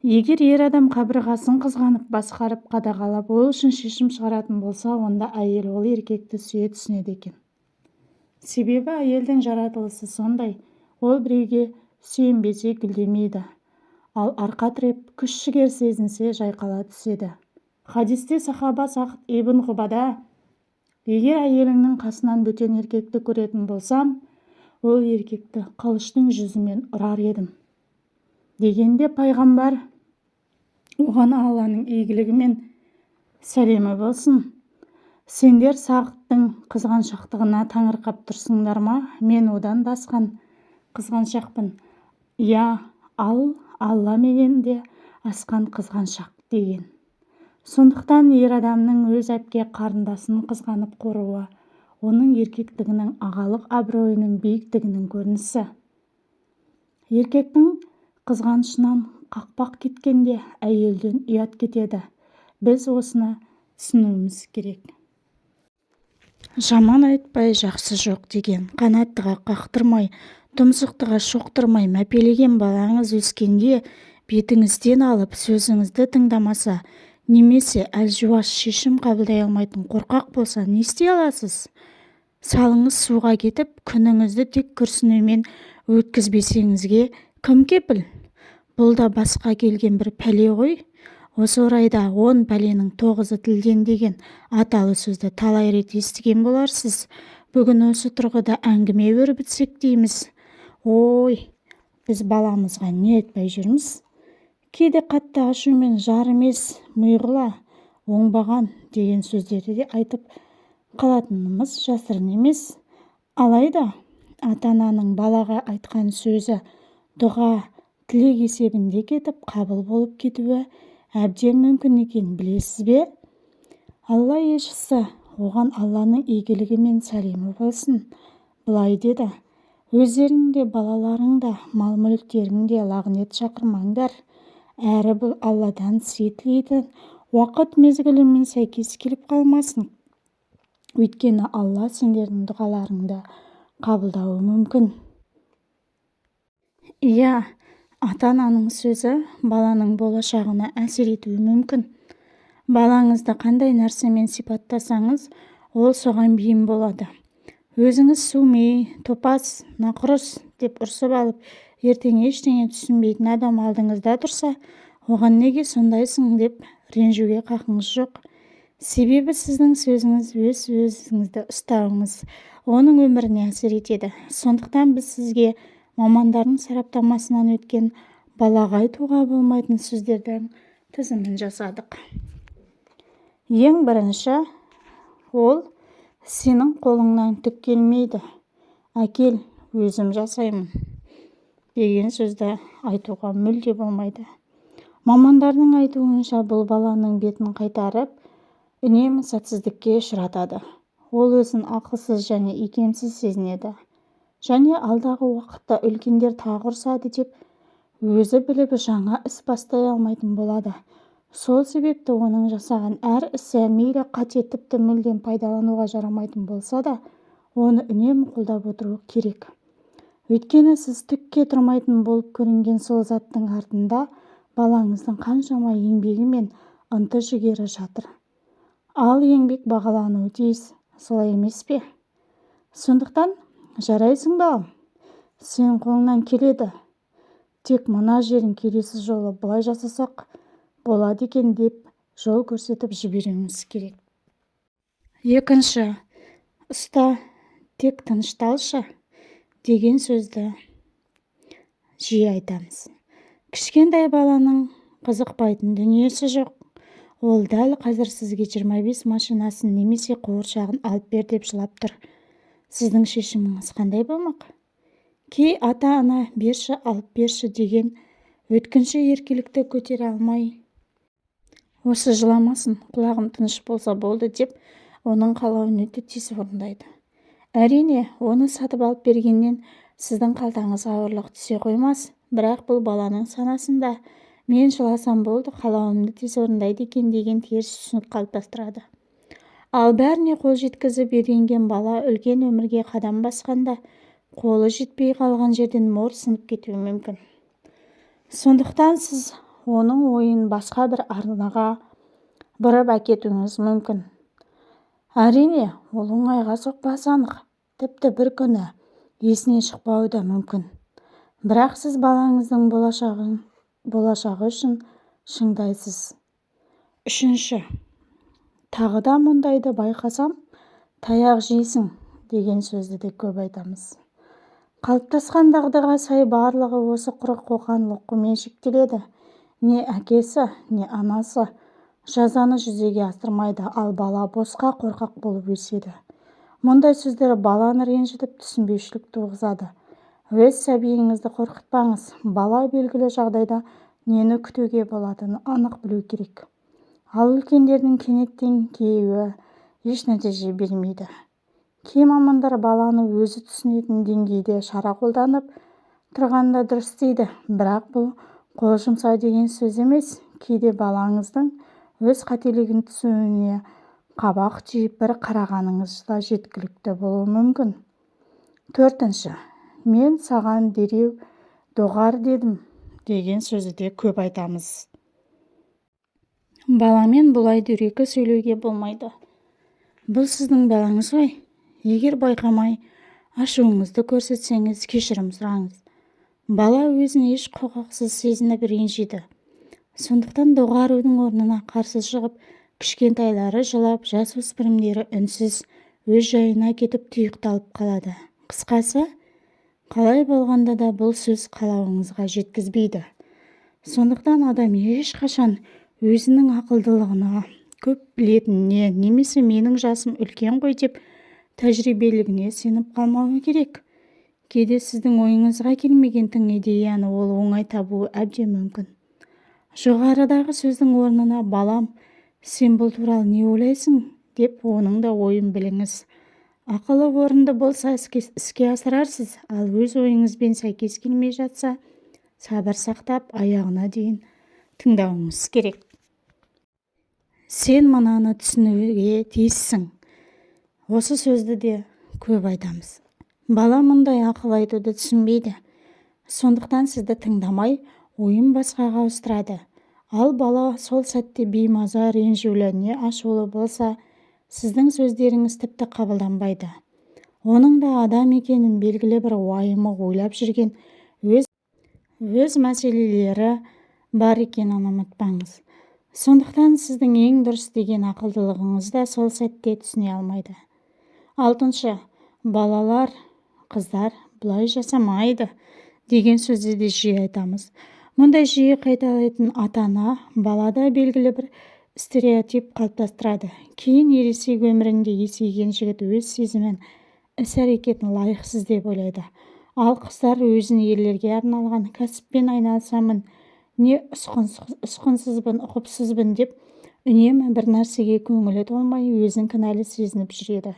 Егер ер адам қабырғасын қызғанып, басқарып, қадағалап, ол үшін шешім шығаратын болса, онда әйел ол еркекті сүйе түсінеді екен. Себебі әйелдің жаратылысы сондай, ол біреуге сүйенбесе гүлдемейді, ал арқа тіреп, күш-жігер сезінсе жайқала түседі. Хадисте сахаба Сағд ибн Ғубада: егер әйеліңнің қасынан бөтен еркекті көретін болсам, ол еркекті қылыштың жүзімен ұрар едім дегенде, пайғамбар оған Алланың игілігі мен сәлемі болсын: сендер Сағдтың қызғаншақтығына таңырқап тұрсыңдар ма? Мен одан да асқан қызғаншақпын. Я, ал Алла менен де асқан қызғаншақ деген. Сондықтан ер адамның өз әпке қарындасын қызғанып қоруы оның еркектігінің ағалық абыройының биіктігінің көрінісі. Еркектің қызғанышынан қақпақ кеткенде әйелден ұят кетеді. Біз осыны түсінуіміз керек. Жаман айтпай жақсы жоқ деген, қанаттыға қақтырмай, тұмсықтыға шоқтырмай, мәпелеген балаңыз өскенде бетіңізден алып сөзіңізді тыңдамаса, немесе әлжуаз шешім қабылдай алмайтын қорқақ болса, не істей аласыз? Салыңыз суға кетіп, күніңізді тек күрсінумен өткізбесеңізге кім кепіл? Бұл да басқа келген бір пәле ғой. Осы орайда 10 пәленің 9-ы тілден деген аталы сөзді талай рет естіген боларсыз. Бүгін осы тұрғыда әңгіме өрбітсек дейміз. Ой, біз баламызға не айтпай жүрміз? Кейде қатты ашумен жар емес, миғыла, оңбаған деген сөздерді де айтып қалатынымыз жасырын емес. Алайда ата-ананың балаға айтқан сөзі дұға, тілек есебінде кетіп қабыл болып кетуі әбден мүмкін екен, білесіз бе? Алла елшісі оған Алланың игілігі мен сәлемі болсын былай деді: өздерің де, балаларың да, мал-мүліктерің де лағнет шақырмаңдар. Әрі бұл Алладан сый тілейтін уақыт мезгілімен сәйкес келіп қалмасын. Өйткені Алла сендердің дұғаларыңды қабылдауы мүмкін. Иә, ата-ананың сөзі баланың болашағына әсер етуі мүмкін. Балаңызды қандай нәрсемен сипаттасаңыз, ол соған бейім болады. Өзіңіз сүмей, топас, нақұрыс деп ұрсып алып, ертең ештеңе түсінбейтін адам алдыңызда тұрса, оған неге сондайсың деп ренжуге қақыңыз жоқ. Себебі сіздің сөзіңіз өзіңізді ұстауыңыз оның өміріне әсер етеді. Сондықтан біз сізге мамандардың сараптамасынан өткен балаға айтуға болмайтын сөздердің тізімін жасадық. Ең бірінші, ол сенің қолыңнан түк келмейді, әкел, өзім жасаймын деген сөзді айтуға мүлде болмайды. Мамандардың айтуынша бұл баланың бетін қайтарып, үнемі сәтсіздікке ұшыратады. Ол өзін ақылсыз және икемсіз сезінеді. Және алдағы уақытта үлкендер тағы ұрсады деп өзі біліп жаңа іс бастай алмайтын болады. Сол себепті оның жасаған әр ісі мейлі қате тіпті мүлдем пайдалануға жарамайтын болса да, оны үнемі қолдап отыру керек. Өйткені сіз түкке тұрмайтын болып көрінген сол заттың артында балаңыздың қаншама еңбегі мен ынты-жігері жатыр. Ал еңбек бағалануы тиіс, солай емес пе? Сондықтан жарайсың балам, сен қолыңнан келеді. Тек мына жерін келесі жолы бұлай жасасақ болады екен деп жол көрсетіп жіберуіміз керек. Екінші, ұста, тек тынышталшы деген сөзді жиі айтамыз. Кішкентай баланың қызықпайтын дүниесі жоқ. Ол дәл қазір сізге 25 машинасын немесе қуыршағын алып бер деп жылап тұр. Сіздің шешіміңіз қандай болмақ? Кей ата-ана берші алып берші деген өткінші еркелікті көтере алмай, осы жыламасын, құлағым тыныш болса болды деп оның қалауын өте тез орындайды. Әрине, оны сатып алып бергеннен сіздің қалтаңызға ауырлық түсе қоймас, бірақ бұл баланың санасында мен жыласам болды, қалауымды тез орындайды екен деген теріс түсінік қалыптастырады. Ал бәріне қол жеткізіп үйренген бала үлкен өмірге қадам басқанда қолы жетпей қалған жерден мор сынып кетуі мүмкін. Сондықтан сіз оның ойын басқа бір арнаға бұрып әкетуіңіз мүмкін. Әрине, ол оңайға соқпасы анық, тіпті бір күні есінен шықпауы да мүмкін. Бірақ сіз балаңыздың болашағы үшін шыңдайсыз. Үшінші, тағы да мұндайды байқасам, таяқ жейсің деген сөзді де көп айтамыз. Қалыптасқан дағдыға сай барлығы осы құрық қоқан-лоққымен шектеледі. Не әкесі, не анасы жазаны жүзеге асырмайды, ал бала босқа қорқақ болып өседі. Мұндай сөздер баланы ренжітіп түсінбеушілік туғызады. Өз сәбиіңізді қорқытпаңыз. Бала белгілі жағдайда нені күтуге болатынын анық білу керек. Ал үлкендердің кенеттен кейуі еш нәтиже бермейді. Кей мамандар баланы өзі түсінетін деңгейде шара қолданып тұрғанда дұрыс дейді, бірақ бұл қол жұмсау деген сөз емес. Кейде балаңыздың өз қателігін түсінуіне қабақ түйіп бір қарағаныңыз да жеткілікті болуы мүмкін. Төртінші, мен саған дереу доғар дедім деген сөзді де көп айтамыз. Баламен бұлай дөрекі сөйлеуге болмайды. Бұл сіздің балаңыз ғой. Егер байқамай ашуыңызды көрсетсеңіз, кешірім сұраңыз. Бала өзін еш құқықсыз сезініп ренжиді. Сондықтан доғарудың орнына қарсы шығып, кішкентайлары жылап, жасөспірімдері үнсіз өз жайына кетіп тұйықталып қалады. Қысқасы, қалай болғанда да бұл сөз қалауыңызға жеткізбейді. Сондықтан адам ешқашан өзінің ақылдылығына, көп білетініне, немесе менің жасым үлкен ғой деп тәжірибелігіне сеніп қалмауы керек. Кейде сіздің ойыңызға келмеген тың идеяны ол оңай табуы әбден мүмкін. Жоғарыдағы сөздің орнына балам, сен бұл туралы не ойлайсың деп оның да ойын біліңіз. Ақылы орынды болса іске асырарсыз, ал өз ойыңызбен сәйкес келмей жатса, сабыр сақтап аяғына дейін тыңдауыңыз керек. Сен мынаны түсінуге тиіссің. Осы сөзді де көп айтамыз. Бала мұндай ақыл айтуды түсінбейді. Сондықтан сізді тыңдамай, ойын басқаға ауыстырады. Ал бала сол сәтте беймаза, ренжулі, не ашулы болса, сіздің сөздеріңіз тіпті қабылданбайды. Оның да адам екенін, белгілі бір уайымы ойлап жүрген өз мәселелері бар екенін ұмытпаңыз. Сондықтан сіздің ең дұрыс деген ақылдылығыңыз да сол сәтте түсіне алмайды. Алтыншы, балалар, қыздар бұлай жасамайды деген сөзді де жиі айтамыз. Мұндай жиі қайталайтын ата-ана балада белгілі бір стереотип қалыптастырады. Кейін ересек өмірінде есейген жігіт өз сезімін, іс-әрекетін лайықсыз деп ойлайды. Ал қыздар өзін ерлерге арналған кәсіппен айналысамын, не ұсқынсызбын, ұқыпсызбын деп үнемі бір нәрсеге көңілі толмай өзін кінәлі сезініп жүреді.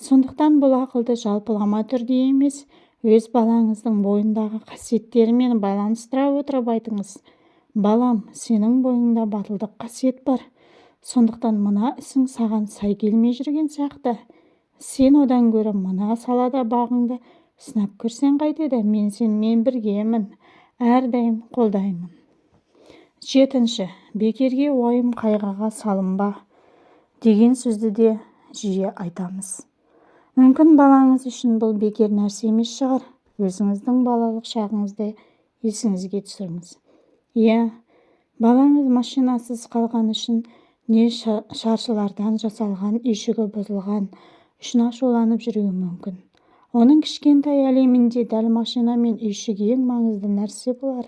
Сондықтан бұл ақылды жалпылама түрде емес, өз балаңыздың бойындағы қасиеттерімен байланыстыра отырып айтыңыз. Балам, сенің бойыңда батылдық қасиет бар. Сондықтан мына ісің саған сай келмей жүрген сияқты. Сен одан гөрі мына салада бағыңды сынап көрсең қайтеді. Мен сенімен біргемін, әрдайым қолдаймын. 7. Бекерге уайым қайғыға салынба деген сөзді де жиі айтамыз. Мүмкін балаңыз үшін бұл бекер нәрсе емес шығар. Өзіңіздің балалық шағыңызды есіңізге түсіріңіз. Иә, балаңыз машинасыз қалған үшін не шаршылардан жасалған үйшігі бұзылған үшін ашуланып жүруі мүмкін. Оның кішкентай әлемінде дәл машина мен үйшік ең маңызды нәрсе болар.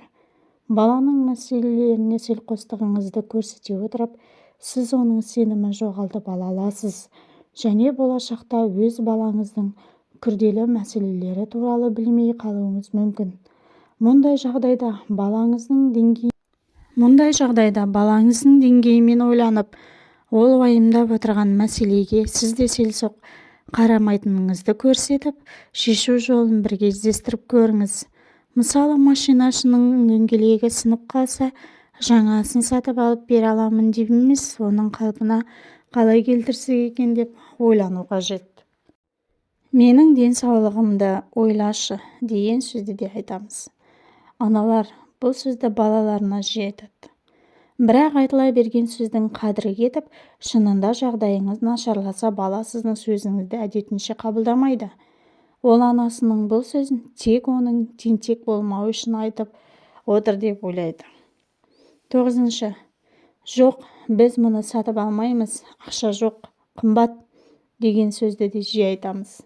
Баланың мәселелеріне селқостығыңызды көрсете отырып, сіз оның сенімін жоғалтып ала аласыз және болашақта өз балаңыздың күрделі мәселелері туралы білмей қалуыңыз мүмкін. Мұндай жағдайда балаңыздың деңгейімен ойланып, ол уайымдап отырған мәселеге сіз де селсоқ қарамайтыныңызды көрсетіп, шешу жолын бірге іздестіріп көріңіз. Мысалы, машинашының дөңгелегі сынып қалса, жаңасын сатып алып бере аламын деп емес, оның қалпына қалай келтірсек екен деп ойлану қажет. Менің денсаулығымды ойлашы деген сөзді де айтамыз. Аналар бұл сөзді балаларына жиі айтады. Бірақ айтыла берген сөздің қадірі кетіп, шынында жағдайыңыз нашарласа, бала сіздің сөзіңізді әдетінше қабылдамайды. Ол анасының бұл сөзін тек оның тентек болмау үшін айтып отыр деп ойлайды. 9. Жоқ, біз мұны сатып алмаймыз, ақша жоқ, қымбат деген сөзді де жиі айтамыз.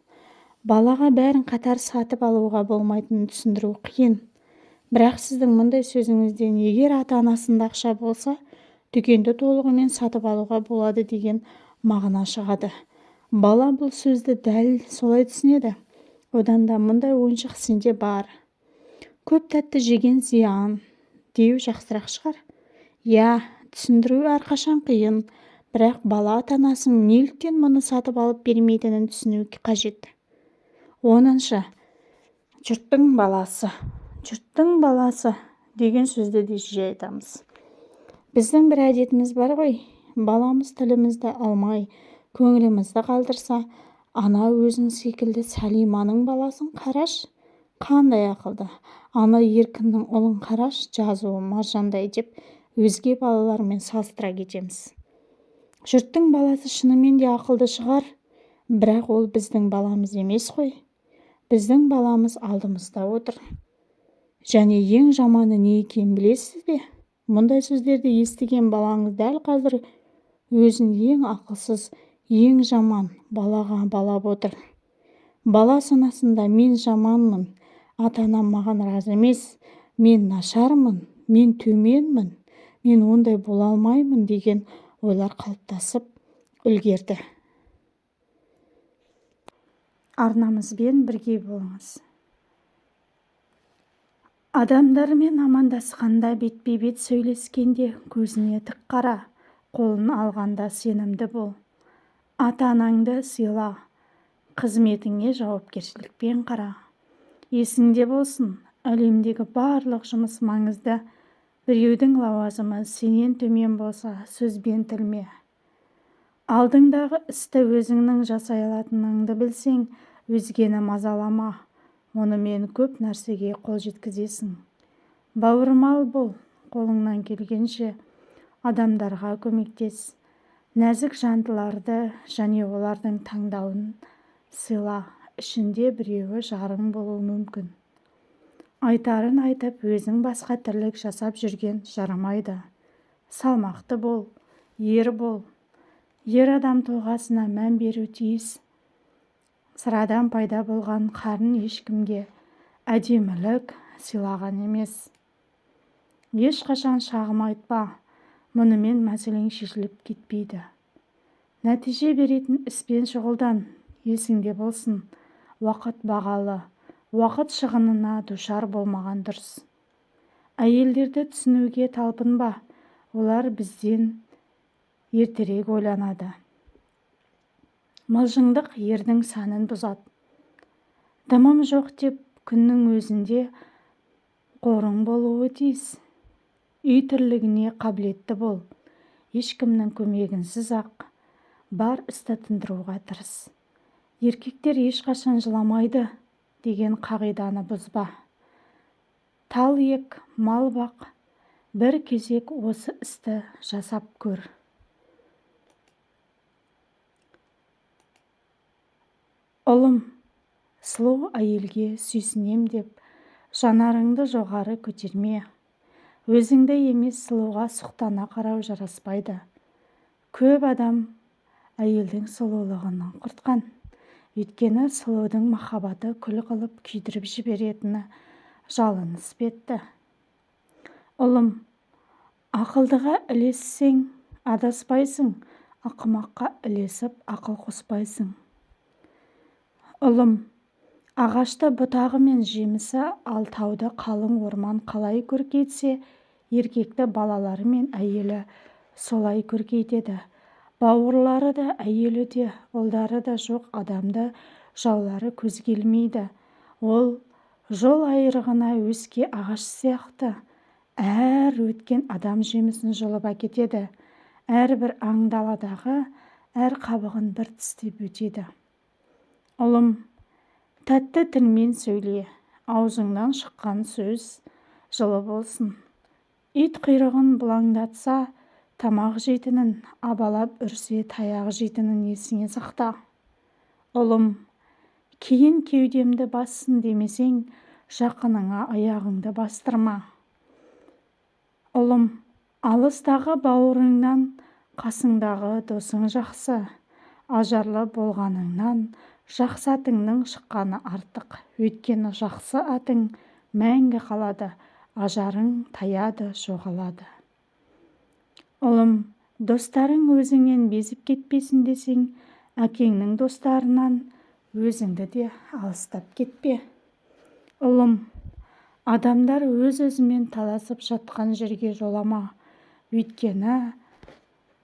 Балаға бәрін қатар сатып алуға болмайтынын түсіндіру қиын. Бірақ сіздің мұндай сөзіңізден егер ата-анасында ақша болса, дүкенді толығымен сатып алуға болады деген мағына шығады. Бала бұл сөзді дәл солай түсінеді. Одан да мұндай ойыншық сенде бар. Көп тәтті жеген зиян деу жақсырақ шығар. Я, түсіндіру әрқашан қиын, бірақ бала ата-анасының неліктен мұны сатып алып бермейтінін түсіну қажет. 10. Жұрттың баласы деген сөзді де жиі айтамыз. Біздің бір әдетіміз бар ғой, баламыз тілімізді алмай, көңілімізді қалдырса, ана өзің секілді Сәлиманың баласын қараш, қандай ақылды, ана Еркіннің ұлын қараш, жазуы маржандай деп өзге балалармен салыстыра кетеміз. Жұрттың баласы шынымен де ақылды шығар, бірақ ол біздің баламыз емес қой. Біздің баламыз алдымызда отыр. Және ең жаманы не екенін білесіз бе? Мұндай сөздерді естіген балаңыз дәл қазір өзін ең ақылсыз, ең жаман балаға балап отыр. Бала санасында мен жаманмын, ата-анам маған разы емес, мен нашармын, мен төменмін, мен ондай бола алмаймын деген ойлар қалыптасып үлгерді. Арнамызбен бірге болыңыз. Адамдармен амандасқанда, бетпе-бет сөйлескенде көзіне тік қара, қолын алғанда сенімді бол. Ата-анаңды сыйла, қызметіңе жауапкершілікпен қара. Есіңде болсын, әлемдегі барлық жұмыс маңызды. Біреудің лауазымы сенен төмен болса, сөзбен тілме. Алдыңдағы істі өзіңнің жасай алатыныңды білсең, өзгені мазалама. Онымен көп нәрсеге қол жеткізесің. Бауырмал бол, қолыңнан келгенше адамдарға көмектес. Нәзік жандыларды және олардың таңдауын сыйла, ішінде біреуі жарың болуы мүмкін. Айтарын айтып, өзің басқа тірлік жасап жүрген жарамайды. Салмақты бол, ер бол. Ер адам тұлғасына мән беру тиіс. Sıрадан пайда болған қарын ешкімге әдемілік сыйлаған емес. Ешқашан шағым айтпа, мұнымен мәселең шешіліп кетпейді. Нәтиже беретін іспен шұғылдан, есіңде болсын, уақыт бағалы, уақыт шығынына душар болмаған дұрыс. Әйелдерді түсінуге талпынба, олар бізден ертерек ойланады. Мылжыңдық ердің сәнін бұзады. Дымым жоқ деп күннің өзінде қорың болуы тиіс. Үй тірлігіне қабілетті бол. Ешкімнің көмегінсіз ақ бар істі тындыруға тырыс. Еркектер ешқашан жыламайды деген қағиданы бұзба. Тал ек, мал бақ, бір кезек осы істі жасап көр. Ұлым, сұлу әйелге сүйсінем деп, жанарыңды жоғары көтерме. Өзіңді емес сұлуға сұқтана қарау жараспайды. Көп адам әйелдің сұлулығынан құртқан. Өйткені сұлудың махаббаты күл қылып күйдіріп жіберетіні жалын іспетті. Ұлым, ақылдыға ілессең адаспайсың, ақымаққа ілесіп ақыл қоспайсың. Ұлым, ағашты бұтағы мен жемісі, ал тауды қалың орман қалай көркейтсе, еркекті балалары мен әйелі солай көркейтеді. Бауырлары да, әйелі де, ұлдары да жоқ адамды жаулары көзге ілмейді. Ол жол айрығына өске ағаш сияқты әр өткен адам жемісін жұлып әкетеді. Әрбір аң даладағы әр қабығын бір тістеп өтеді. Ұлым, тәтті тілмен сөйле, аузыңнан шыққан сөз жылы болсын. Ит құйрығын бұлаңдатса, тамақ жейтінін, абалап үрсе таяқ жейтінін есіңе сақта. Ұлым, кейін кеудемді бассын демесең, жақыныңа аяғыңды бастырма. Ұлым, алыстағы бауырыңнан қасыңдағы досың жақсы. Ажарлы болғаныңнан жақсы атыңның шыққаны артық. Өйткені жақсы атың мәңгі қалады, ажарың таяды, жоғалады. Ұлым, достарың өзіңнен безіп кетпесін десең, әкеңнің достарынан өзіңді де алыстап кетпе. Ұлым, адамдар өз-өзімен таласып жатқан жерге жолама. Өйткені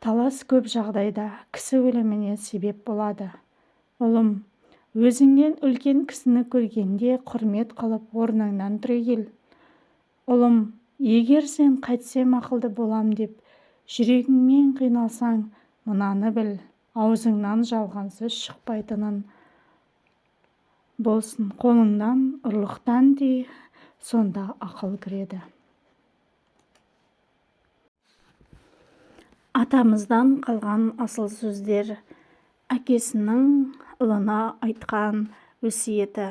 талас көп жағдайда кісі өліміне себеп болады. Ұлым, өзіңнен үлкен кісіні көргенде құрмет қылып орныңнан түрегел. Ұлым, егер сен қайтсем ақылды болам деп жүрегіңмен қиналсаң, мынаны біл, аузыңнан жалған сөз шықпайтынын болсын, қолыңнан ұрлықтан дей, сонда ақыл кіреді. Атамыздан қалған асыл сөздер, әкесінің ұлына айтқан өсиеті.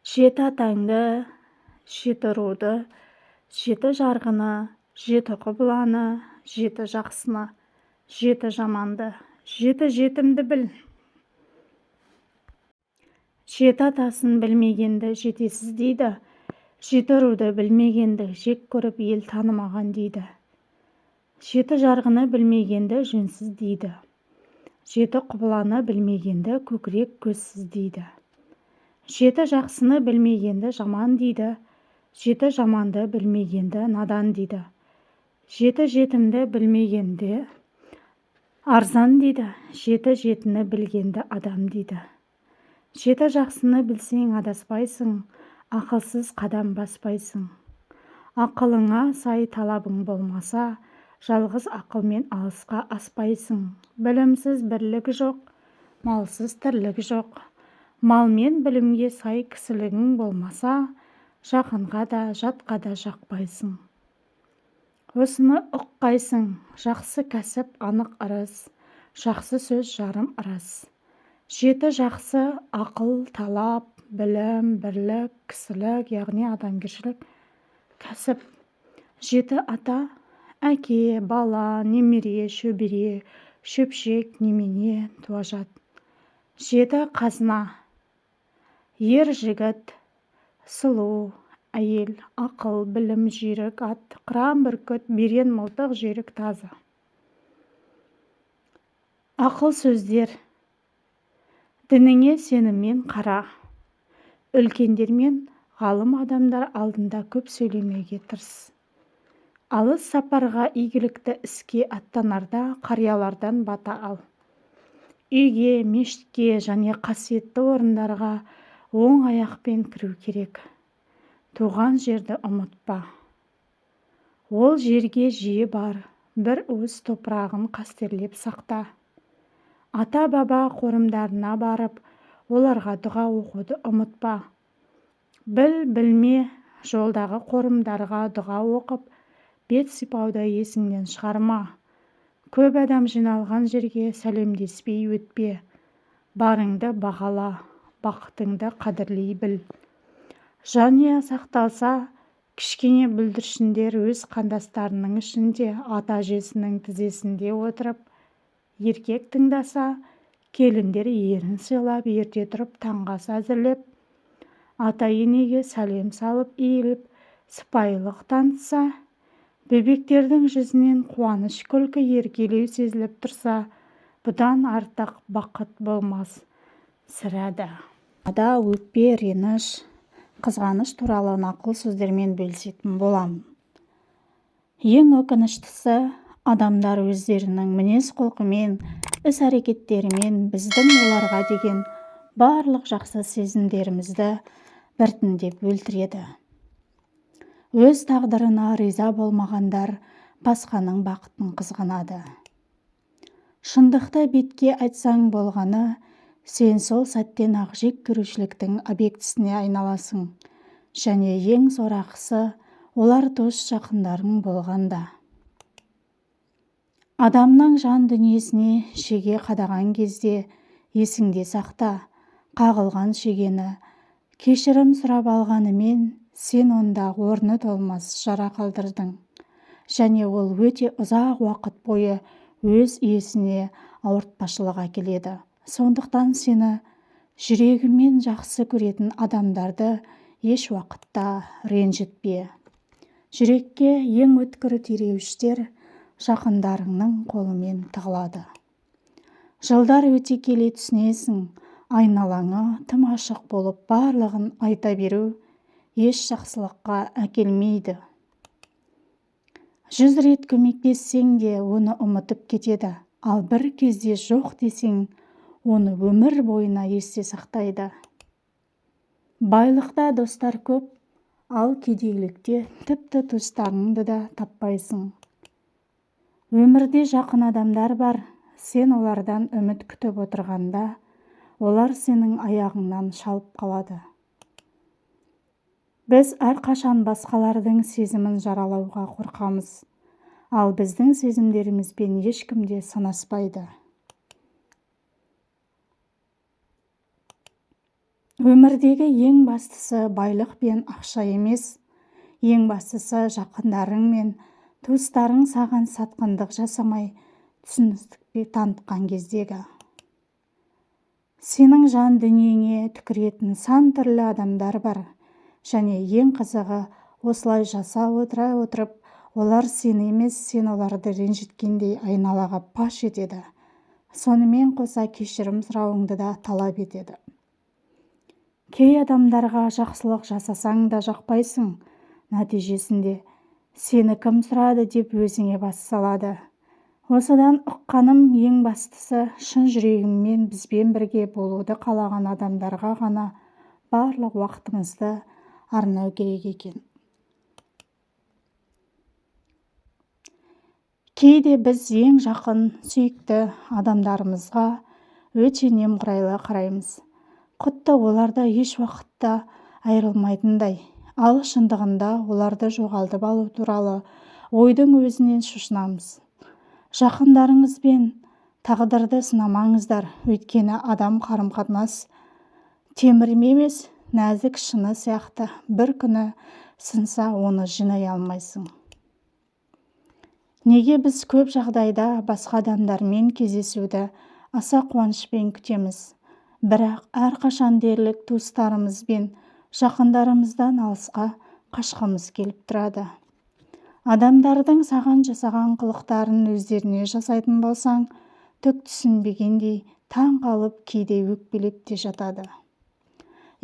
Жеті атаңды, жеті руды, жеті жарғыны, жеті құбыланы, жеті жақсыны, жеті жаманды, жеті жетімді біл. Жеті атасын білмегенді жетесіз дейді. Жеті руды білмегенді жек көріп ел танымаған дейді. Жеті жарғыны білмегенді жөнсіз дейді. Жеті құбыланы білмегенді көкірек көзсіз дейді. Жеті жақсыны білмегенді жаман дейді. Жеті жаманды білмегенді надан дейді. Жеті жетімді білмегенді арзан дейді. Жеті жетіні білгенді адам дейді. Жеті жақсыны білсең адаспайсың, ақылсыз қадам баспайсың. Ақылыңа сай талабың болмаса, жалғыз ақылмен алысқа аспайсың. Білімсіз бірлік жоқ, малсыз тірлік жоқ. Мал мен білімге сай кісілігің болмаса, жақынға да жатқа да жақпайсың. Осыны ұққайсың, жақсы кәсіп анық ырыс, жақсы сөз жарым ырыс. Жеті жақсы ақыл, талап, білім, бірлік, кісілік, яғни адамгершілік, кәсіп. Жеті ата, әке, бала, немере, шөбере, шөпшек, немене, туажат. Жеті қазына, ер жігіт, сұлу, әйел, ақыл, білім, жүйрік, ат, қыран бүркіт, берен мылтық, жүйрік тазы. Ақыл сөздер. Дініңе сеніммен қара. Үлкендер мен ғалым адамдар алдында көп сөйлемеуге тырыс. Алыс сапарға, игілікті іске аттанарда қариялардан бата ал. Үйге, мешітке және қасиетті орындарға оң аяқпен кіру керек. Туған жерді ұмытпа. Ол жерге жиі бар, бір уыс топырағын қастерлеп сақта. Ата-баба қорымдарына барып, оларға дұға оқуды ұмытпа. Біл, білме, жолдағы қорымдарға дұға оқып бет сипауды есіңнен шығарма. Көп адам жиналған жерге сәлемдеспей өтпе. Барыңды бағала, бақытыңды қадірлей біл. Жанұя сақталса, кішкене бүлдіршіндер өз қандастарының ішінде ата-әжесінің тізесінде отырып, еркек тыңдаса, келіндер ерін сыйлап ерте тұрып таңғы әзірлеп, ата-енеге сәлем салып иіліп, сыпайылық танытса, бебектердің жүзінен қуаныш күлкі еркелеу сезіліп тұрса, бұдан артық бақыт болмас сірәді. Ада өкпе, реніш, қызғаныш туралы нақыл сөздермен бөлісетін боламын. Ең өкініштісі, адамдар өздерінің мінез-құлқымен, іс-әрекеттерімен біздің оларға деген барлық жақсы сезімдерімізді біртіндеп өлтіреді. Өз тағдырына риза болмағандар басқаның бақытын қызғанады. Шындықты бетке айтсаң болғаны, сен сол сәттен ақ жек көрушіліктің объектісіне айналасың, және ең сорақысы, олар дос жақындарың болғанда. Адамның жан дүниесіне шеге қадаған кезде есіңде сақта, қағылған шегені кешірім сұрап алғанымен сен онда орны толмас жара қалдырдың, және ол өте ұзақ уақыт бойы өз иесіне ауыртпашылық әкеледі. Сондықтан сені жүрегімен жақсы көретін адамдарды еш уақытта ренжітпе. Жүрекке ең өткір тиреуіштер жақындарыңның қолымен тығылады. Жылдар өте келе түсінесің, айналаңа тым ашық болып барлығын айта беру еш жақсылыққа әкелмейді. 100 рет көмектессең де оны ұмытып кетеді, ал бір кезде жоқ десең, оны өмір бойына есте сақтайды. Байлықта достар көп, ал кедейлікте тіпті туыстарыңды да таппайсың. Өмірде жақын адамдар бар, сен олардан үміт күтіп отырғанда, олар сенің аяғыңнан шалып қалады. Біз әрқашан басқалардың сезімін жаралауға қорқамыз, ал біздің сезімдерімізбен ешкім де санаспайды. Өмірдегі ең бастысы байлық пен ақша емес, ең бастысы жақындарың мен туыстарың саған сатқындық жасамай, түсіністік танытқан кездегі. Сенің жан дүниеңе түкіретін сан түрлі адамдар бар, және ең қызығы осылай жаса отыра отырып, олар сені емес, сен оларды ренжіткендей айналаға паш етеді. Сонымен қоса кешірім сұрауыңды да талап етеді. Кей адамдарға жақсылық жасасаң да жақпайсың, нәтижесінде сені кім сұрады деп өзіңе бас салады. Осыдан ұққаным ең бастысы, шын жүрегіммен бізбен бірге болуды қалаған адамдарға ғана барлық уақытымызды арнау керек екен. Кейде біз ең жақын, сүйікті адамдарымызға өте немқұрайлы қараймыз. Құтты оларда еш уақытта айырылмайтындай, ал шындығында оларды жоғалтып алу туралы ойдың өзінен шошынамыз. Жақындарыңызбен тағдырды сынамаңыздар, өйткені адам қарым-қатынас темір емес, нәзік шыны сияқты, бір күні сынса оны жинай алмайсың. Неге біз көп жағдайда басқа адамдармен кездесуді аса қуанышпен күтеміз, бірақ әрқашан дерлік туыстарымызбен жақындарымыздан алысқа қашқымыз келіп тұрады. Адамдардың саған жасаған қылықтарын өздеріне жасайтын болсаң, түк түсінбегендей таң қалып кейде өкпелеп те жатады.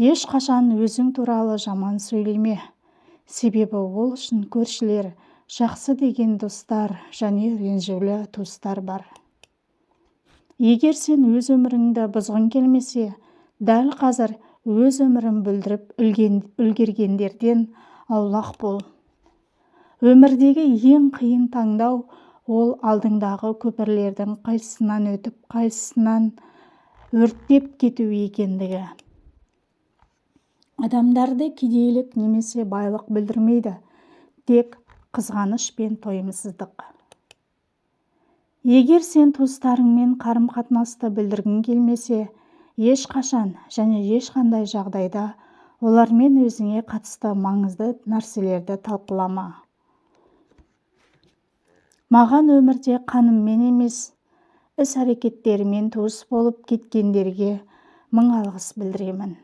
Ешқашан өзің туралы жаман сөйлеме, себебі ол үшін көршілер, жақсы деген достар және ренжулі туыстар бар. Егер сен өз өміріңді бұзғың келмесе, дәл қазір өз өмірін бүлдіріп үлгергендерден аулақ бол. Өмірдегі ең қиын таңдау ол алдыңдағы көпірлердің қайсысынан өтіп, қайсысынан өрттеп кету екендігі. Адамдарды кедейлік немесе байлық білдірмейді, тек қызғаныш пен тойымсыздық. Егер сен туыстарыңмен қарым-қатынасты білдіргің келмесе, ешқашан және ешқандай жағдайда олармен өзіңе қатысты маңызды нәрселерді талқылама. Маған өмірде қаныммен емес, іс-әрекеттерімен туыс болып кеткендерге мың алғыс білдіремін.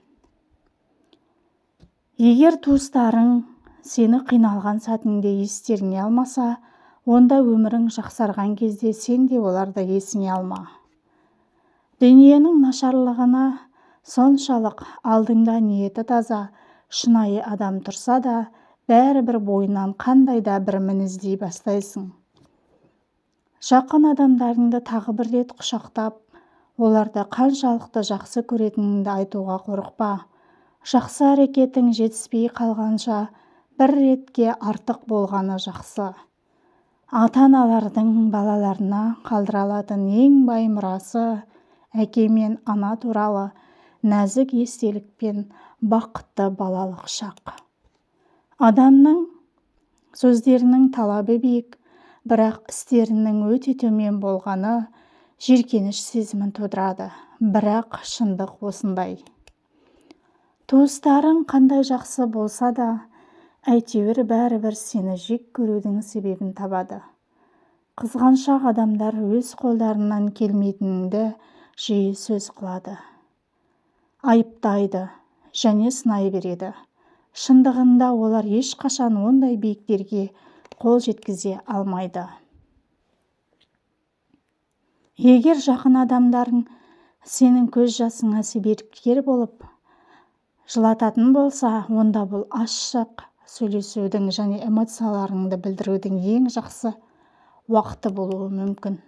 Егер туыстарың сені қиналған сәтіңде естеріне алмаса, онда өмірің жақсарған кезде сен де оларды есіңе алма. Дүниенің нашарлығына соншалық алдыңда ниеті таза, шынайы адам тұрса да, бәрібір бойынан қандай да бір мініздей бастайсың. Жақын адамдарыңды тағы бір рет құшақтап, оларды қаншалықты жақсы көретініңді айтуға қорықпа. Жақсы әрекетің жетіспей қалғанша, бір ретке артық болғаны жақсы. Ата-аналардың балаларына қалдыра алатын ең бай мұрасы әке мен ана туралы нәзік естелік пен бақытты балалық шақ. Адамның сөздерінің талабы биік, бірақ істерінің өте төмен болғаны жеркеніш сезімін тудырады. Бірақ шындық осындай. Туыстарың қандай жақсы болса да, әйтеуір бәрібір сені жек көрудің себебін табады. Қызғаншақ адамдар өз қолдарынан келмейтініңді жиі сөз қылады. Айыптайды және сынай береді. Шындығында олар ешқашан ондай биіктерге қол жеткізе алмайды. Егер жақын адамдарың сенің көз жасыңа себепкер болып жылататын болса, онда бұл ашық сөйлесудің және эмоцияларыңды білдірудің ең жақсы уақыты болуы мүмкін.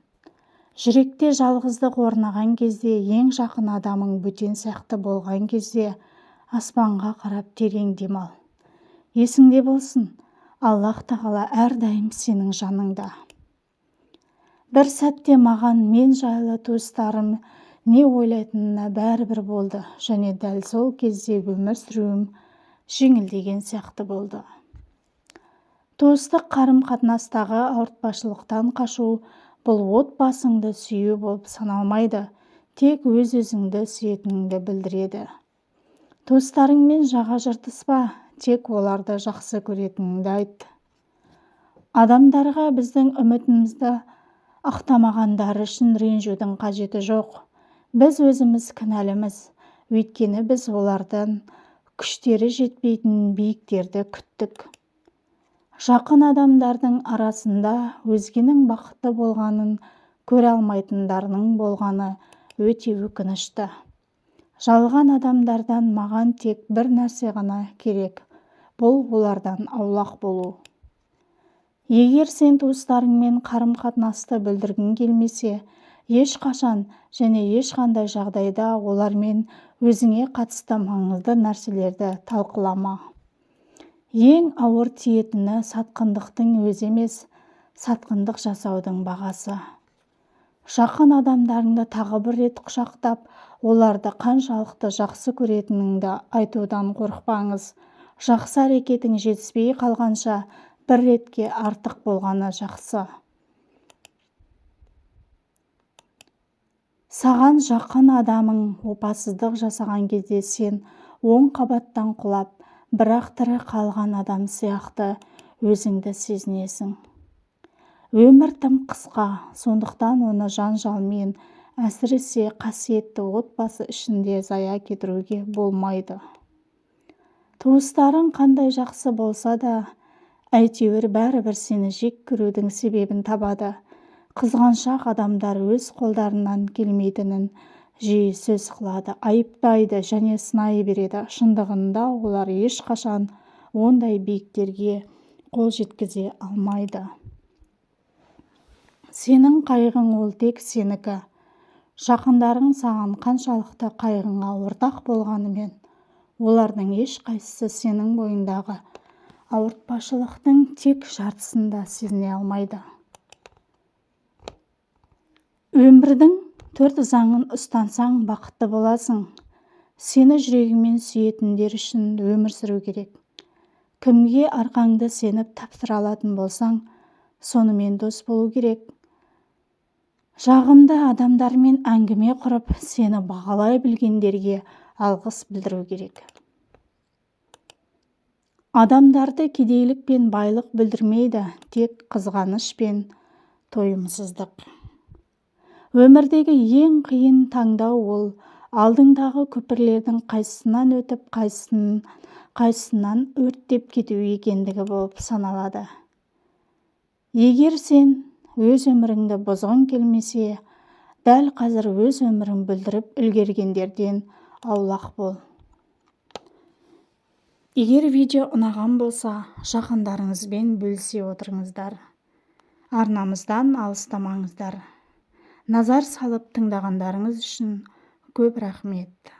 Жүректе жалғыздық орнаған кезде, ең жақын адамың бөтен сияқты болған кезде, аспанға қарап терең демал. Есіңде болсын, Аллах тағала әрдайым сенің жаныңда. Бір сәтте маған мен жайлы туыстарым не ойлайтынына бәрібір болды және дәл сол кезде өмір сүруім жеңілдеген сияқты болды. Туыстық қарым-қатынастағы ауыртпашылықтан қашу бұл отбасыңды сүю болып саналмайды, тек өз-өзіңді сүйетініңді білдіреді. Туыстарыңмен жаға жыртыспа, тек оларды жақсы көретініңді айт. Адамдарға біздің үмітімізді ақтамағандары үшін ренжудің қажеті жоқ. Біз өзіміз кінәліміз, өйткені біз олардан күштері жетпейтін биіктерді күттік. Жақын адамдардың арасында өзгенің бақытты болғанын көре алмайтындарының болғаны өте өкінішті. Жалған адамдардан маған тек бір нәрсе ғана керек, бұл олардан аулақ болу. Егер сен туыстарыңмен қарым-қатынасты білдіргің келмесе, ешқашан және ешқандай жағдайда олармен өзіңе қатысты маңызды нәрселерді талқылама. Ең ауыр тиетіні сатқындықтың өзі емес, сатқындық жасаудың бағасы. Жақын адамдарыңды тағы бір рет құшақтап, оларды қаншалықты жақсы көретініңді айтудан қорықпаңыз. Жақсы әрекетің жетіспей қалғанша, бір ретке артық болғаны жақсы. Саған жақын адамың опасыздық жасаған кезде сен оң қабаттан құлап, бірақ тірі қалған адам сияқты өзіңді сезінесің. Өмір тым қысқа, сондықтан оны жанжалмен, әсіресе қасиетті отбасы ішінде зая кетіруге болмайды. Туыстарың қандай жақсы болса да, әйтеуір бәрібір сені жек көрудің себебін табады. Қызғаншақ адамдар өз қолдарынан келмейтінін жиі сөз қылады, айыптайды және сынай береді. Шындығында олар ешқашан ондай биіктерге қол жеткізе алмайды. Сенің қайғың ол тек сенікі. Жақындарың саған қаншалықты қайғыңа ортақ болғанымен, олардың ешқайсысы сенің бойындағы ауыртпашылықтың тек жартысын да сезіне алмайды. Өмірдің 4 заңын ұстансаң бақытты боласың. Сені жүрегімен сүйетіндер үшін өмір сүру керек. Кімге арқаңды сеніп тапсыра алатын болсаң, сонымен дос болу керек. Жағымды адамдармен әңгіме құрып, сені бағалай білгендерге алғыс білдіру керек. Адамдарды кедейлік пен байлық бүлдірмейді, тек қызғаныш пен тойымсыздық. Өмірдегі ең қиын таңдау ол алдыңдағы көпірлердің қайсысынан өтіп, қайсысынан өрттеп кету екендігі болып саналады. Егер сен өз өміріңді бұзғың келмесе, дәл қазір өз өмірін бүлдіріп үлгергендерден аулақ бол. Егер видео ұнаған болса, жақындарыңызбен бөлісе отырыңыздар. Арнамыздан алыстамаңыздар. Назар салып тыңдағандарыңыз үшін көп рахмет.